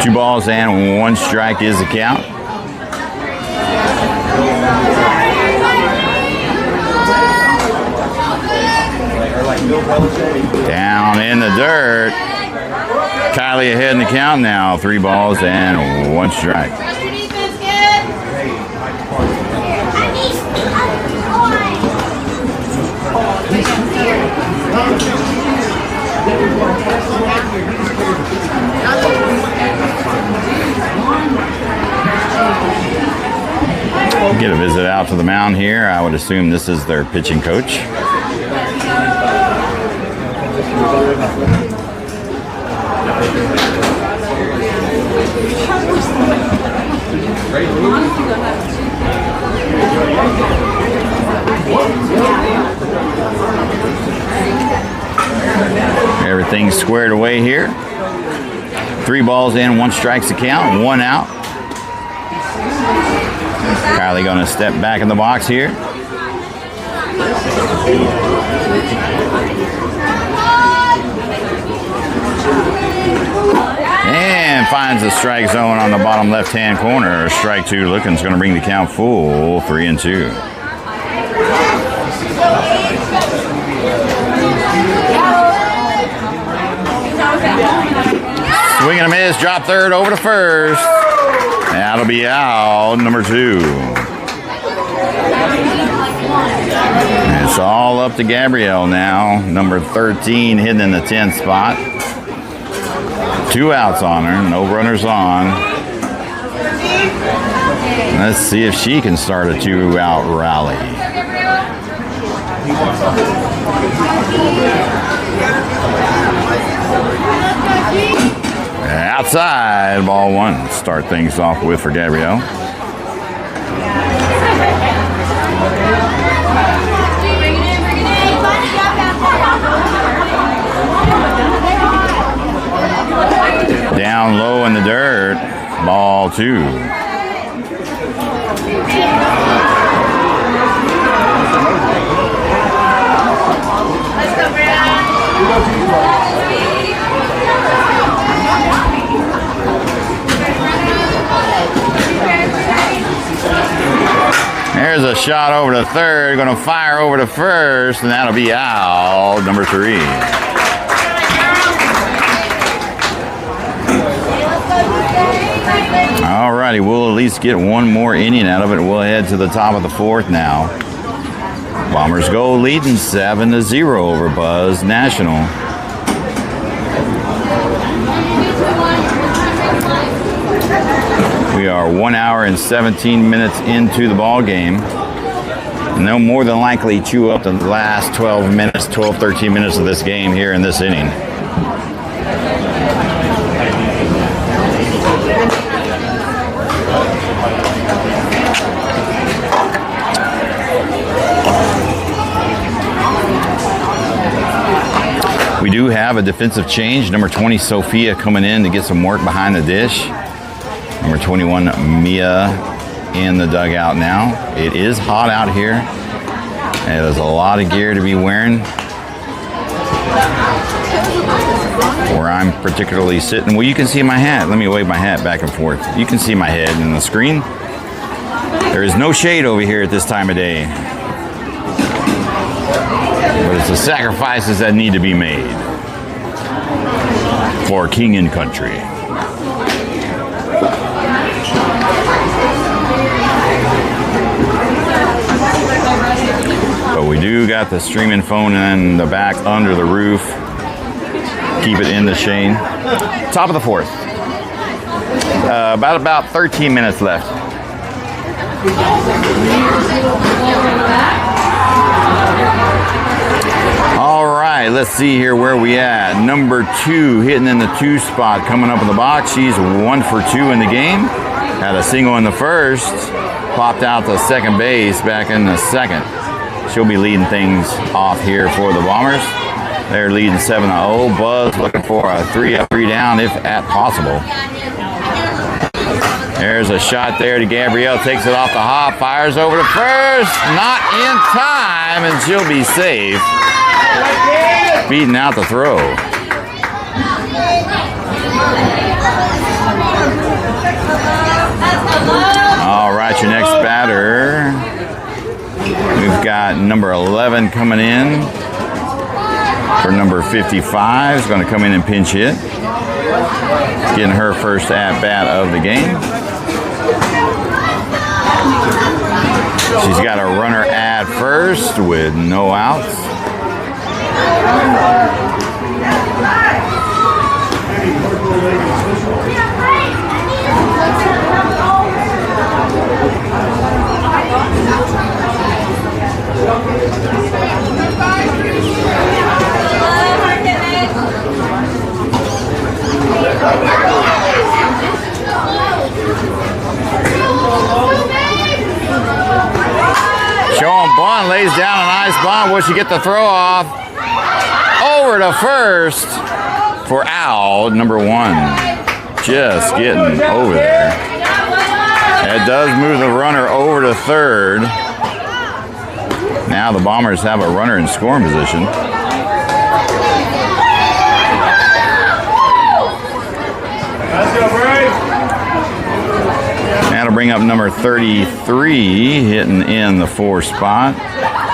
2 balls and 1 strike is the count. Down in the dirt. Kylie ahead in the count now. 3 balls and 1 strike. Trust your defense, kid. Get a visit out to the mound here. I would assume this is their pitching coach. Everything's squared away here. 3 balls in, 1 strikes the count, 1 out. Kylie going to step back in the box here. And finds the strike zone on the bottom left-hand corner. Strike 2 looking is going to bring the count full, 3-2. Swing and a miss, drop third over to first. That'll be out, number 2. It's all up to Gabrielle now. Number 13 hitting in the 10th spot. 2 outs on her, no runners on. Let's see if she can start a 2-out rally. Outside, ball 1. Start things off with for Gabrielle. Down low in the dirt, ball 2. Let's go, Brianna. There's a shot over to third, going to fire over to first, and that'll be out, number 3. All righty, we'll at least get 1 more inning out of it. We'll head to the top of the 4th now. Bombers go leading 7-0 over Buzz National. We are 1 hour and 17 minutes into the ball game. And they'll more than likely chew up the last 12 minutes, 13 minutes of this game here in this inning. We do have a defensive change. Number 20, Sophia, coming in to get some work behind the dish. Number 21, Mia, in the dugout now. It is hot out here. And there's a lot of gear to be wearing. Where I'm particularly sitting. Well, you can see my hat. Let me wave my hat back and forth. You can see my head in the screen. There is no shade over here at this time of day. But it's the sacrifices that need to be made for king and country. But we do got the streaming phone in the back under the roof. Keep it in the shade. Top of the 4th. About 13 minutes left. All right, let's see here where we at. Number 2 hitting in the 2 spot, coming up in the box. She's 1 for 2 in the game. Had a single in the first. Popped out to second base back in the 2nd. She'll be leading things off here for the Bombers. They're leading 7-0. Buzz looking for a 3 up, 3 down if at possible. There's a shot there to Gabrielle. Takes it off the hop. Fires over to first. Not in time, and she'll be safe. Beating out the throw. All right, your next batter. We've got number 11 coming in for number 55. Is going to come in and pinch hit. Getting her first at-bat of the game. She's got a runner at first with no outs. Showing bunt, lays down a nice bunt. Will she get the throw off? Over to first for out, number 1. Just getting over there. It does move the runner over to third. Now the Bombers have a runner in scoring position. Let's go, Braves. That'll bring up number 33, hitting in the 4 spot.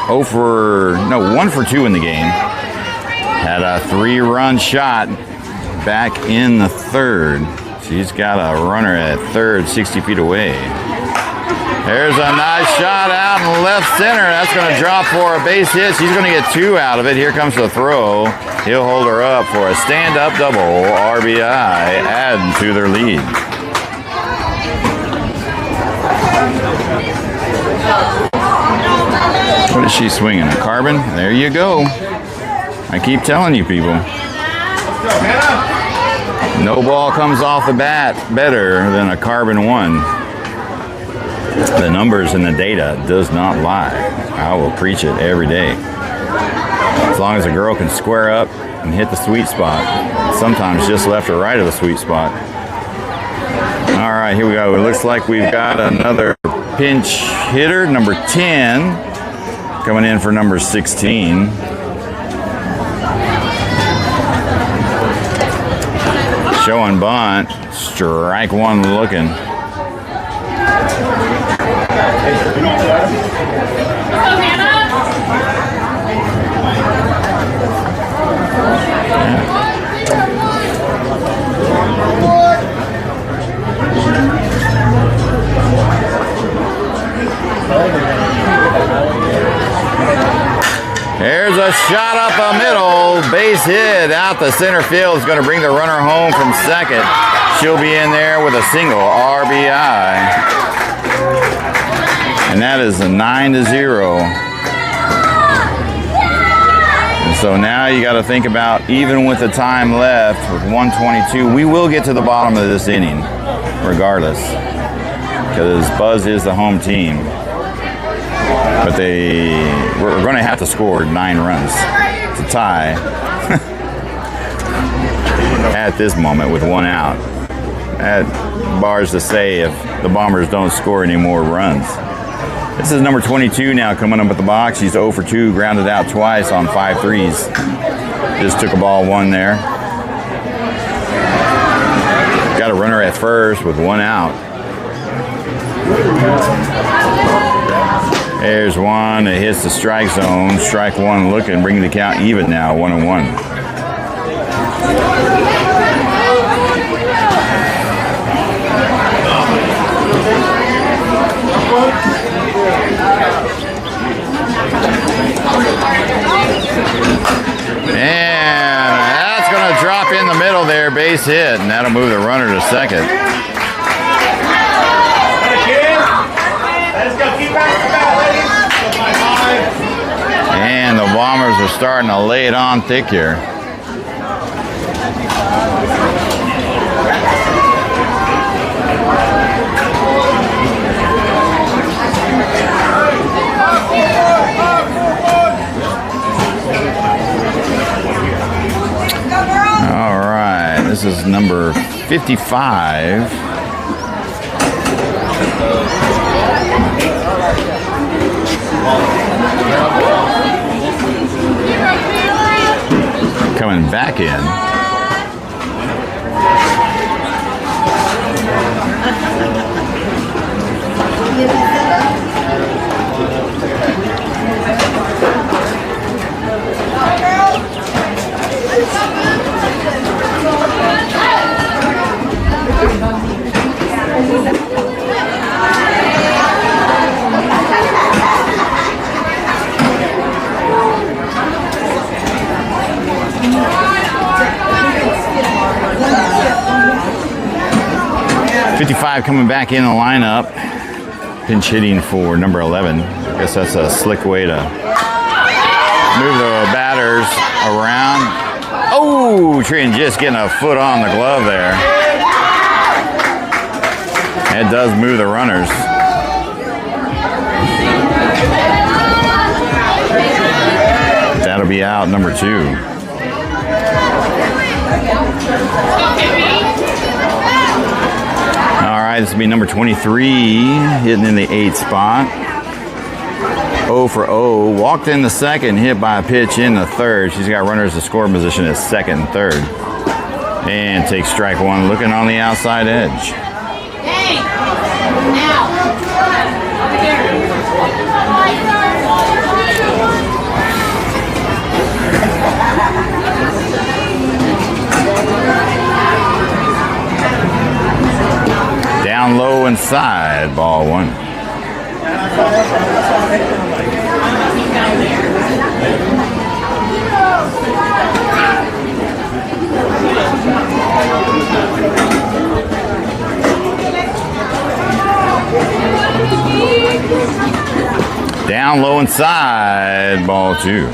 1 for 2 in the game. Had a 3-run shot back in the 3rd. She's got a runner at 3rd, 60 feet away. There's a nice shot out in left center. That's going to drop for a base hit. She's going to get 2 out of it. Here comes the throw. He'll hold her up for a stand-up double RBI, adding to their lead. What is she swinging? A carbon? There you go. I keep telling you people. No ball comes off the bat better than a carbon 1. The numbers and the data does not lie. I will preach it every day. As long as a girl can square up and hit the sweet spot. Sometimes just left or right of the sweet spot. All right, here we go. It looks like we've got another pinch hitter, number 10, coming in for number 16. Showing bunt, strike 1 looking. There's a shot up the middle, base hit out the center field. Is going to bring the runner home from second. She'll be in there with a single RBI. And that is a 9-0. And so now you got to think about, even with the time left, with 122, we will get to the bottom of this inning, regardless. Because Buzz is the home team. But we're going to have to score 9 runs to tie at this moment with 1 out. That bars to say if the Bombers don't score any more runs. This is number 22 now coming up at the box. He's 0 for 2, grounded out twice on 5 threes. Just took a ball 1 there. Got a runner at first with 1 out. There's one that hits the strike zone. Strike 1 looking, bringing the count even now, 1-1. And that's going to drop in the middle there, base hit, and that'll move the runner to second. And the Bombers are starting to lay it on thick here. All right, this is number 55. Coming back in. .55 coming back in the lineup. Pinch hitting for number 11. I guess that's a slick way to move the batters around. Oh, Trin just getting a foot on the glove there. It does move the runners. That'll be out, number 2. All right, this will be number 23, hitting in the 8th spot. 0 for 0. Walked in the second, hit by a pitch in the third. She's got runners to score position at second and third. And takes strike 1, looking on the outside edge. Hey, now. Over here. Down low inside, ball 1. Down low inside, ball 2.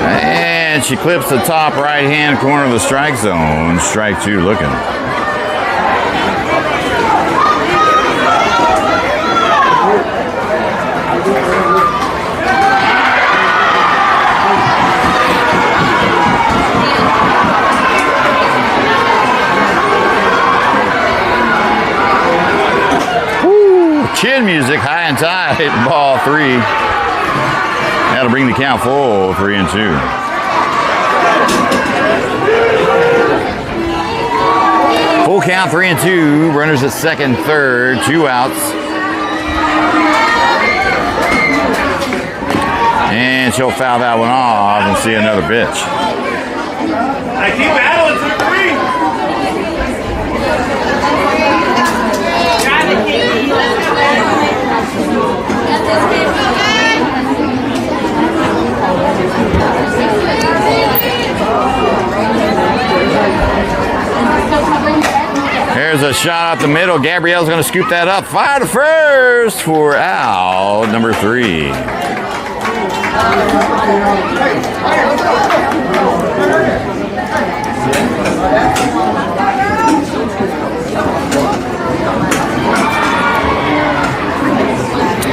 And she clips the top right-hand corner of the strike zone. Strike 2 looking. Woo, chin music, high and tight, ball 3. That'll bring the count full, 3 and 2. Full count, 3 and 2. Runners at second, third, 2 outs. And she'll foul that one off and see another pitch. I keep battling to the 3. There's a shot out the middle. Gabrielle's going to scoop that up. Fire to first for out, number 3.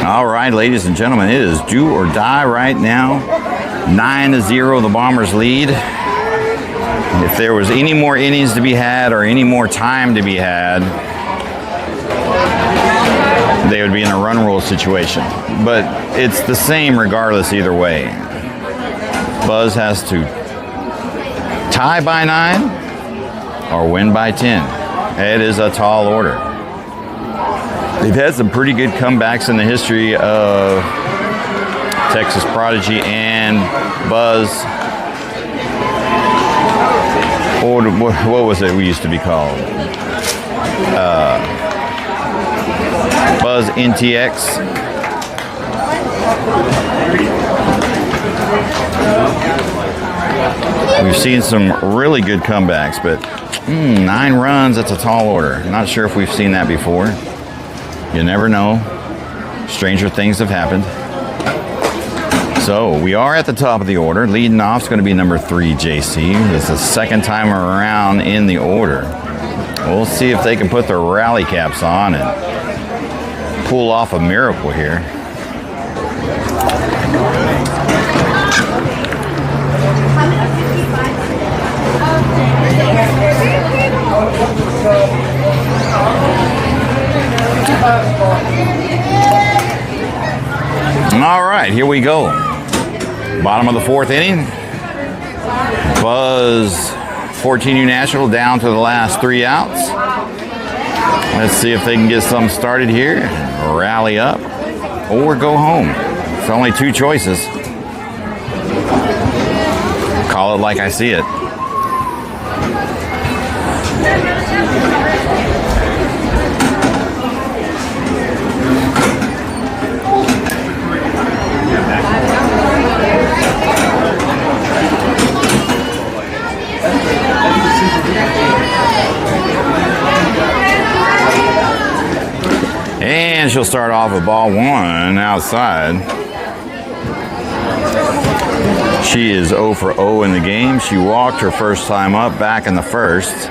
All right, ladies and gentlemen, it is do or die right now. 9-0, the Bombers lead. If there was any more innings to be had or any more time to be had, they would be in a run rule situation. But it's the same regardless either way. Buzz has to tie by 9 or win by 10. It is a tall order. They've had some pretty good comebacks in the history of Texas Prodigy and Buzz. What was it we used to be called? Buzz NTX. We've seen some really good comebacks, but 9 runs, that's a tall order. Not sure if we've seen that before. You never know. Stranger things have happened. So we are at the top of the order. Leading off is going to be number 3, JC. This is the second time around in the order. We'll see if they can put their rally caps on and pull off a miracle here. All right, here we go. Bottom of the 4th inning. Buzz 14U National down to the last 3 outs. Let's see if they can get something started here. Rally up or go home. It's only 2 choices. Call it like I see it. And she'll start off with ball 1 outside. She is 0 for 0 in the game. She walked her first time up back in the 1st.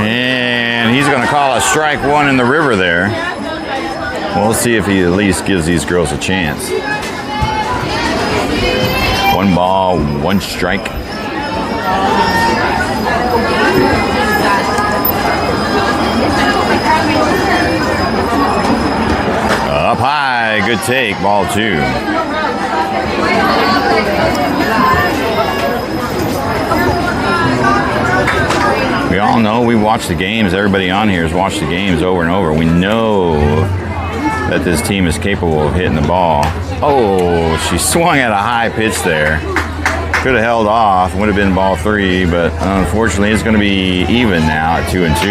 And he's going to call a strike 1 in the river there. We'll see if he at least gives these girls a chance. 1 ball, 1 strike. Up high, good take, ball 2. We all know, we watch the games, everybody on here has watched the games over and over. We know that this team is capable of hitting the ball. Oh, she swung at a high pitch there. Could have held off, would have been ball 3, but unfortunately it's going to be even now at 2 and 2.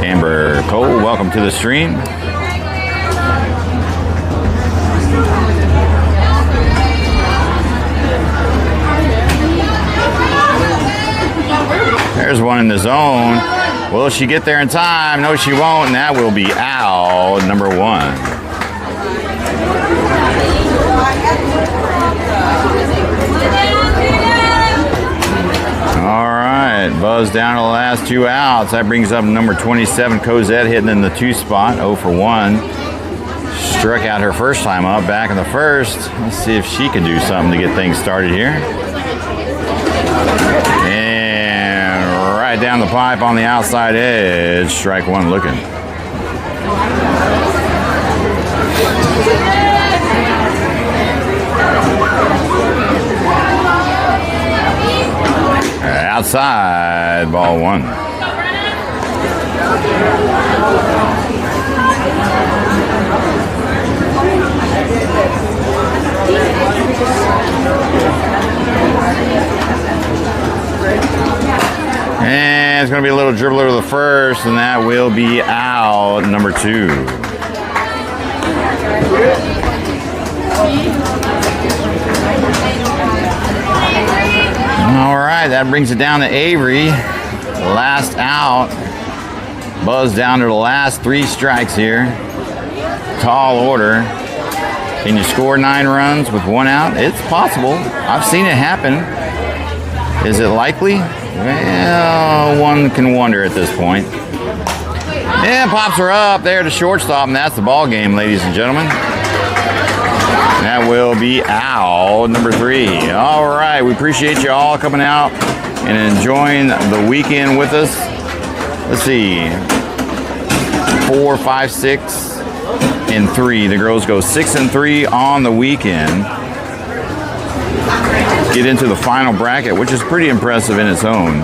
Amber Cole, welcome to the stream. There's one in the zone. Will she get there in time? No, she won't, and that will be out, number 1. All right, Buzz down to the last 2 outs. That brings up number 27, Cosette, hitting in the 2 spot, 0 for 1. Struck out her first time up, back in the 1st. Let's see if she can do something to get things started here. And right down the pipe on the outside edge, strike 1 looking. Outside, ball 1. And it's going to be a little dribbler to the 1st, and that will be out, number 2. All right, that brings it down to Avery. Last out. Buzz down to the last 3 strikes here. Tall order. Can you score 9 runs with 1 out? It's possible. I've seen it happen. Is it likely? Well, one can wonder at this point. And pops her up there to shortstop, and that's the ball game, ladies and gentlemen. That will be out, number 3. All right, we appreciate you all coming out and enjoying the weekend with us. Let's see, 4, 5, 6, and 3. The girls go 6 and 3 on the weekend. Get into the final bracket, which is pretty impressive in its own.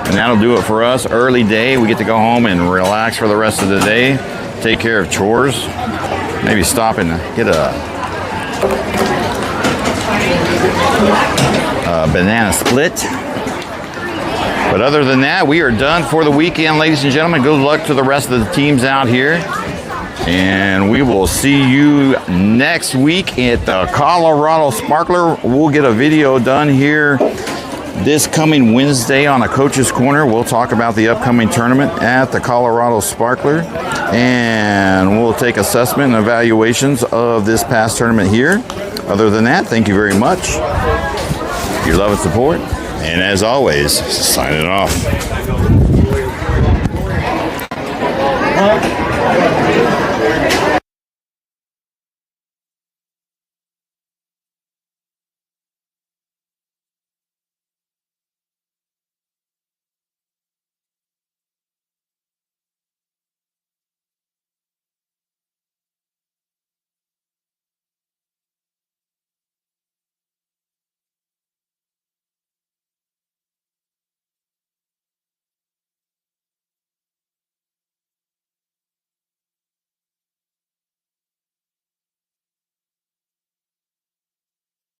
And that'll do it for us. Early day, we get to go home and relax for the rest of the day. Take care of chores. Maybe stop and get a banana split. But other than that, we are done for the weekend, ladies and gentlemen. Good luck to the rest of the teams out here. And we will see you next week at the Colorado Sparkler. We'll get a video done here this coming Wednesday on a Coach's Corner. We'll talk about the upcoming tournament at the Colorado Sparkler. And we'll take assessment and evaluations of this past tournament here. Other than that, thank you very much. Your love and support. And as always, signing off.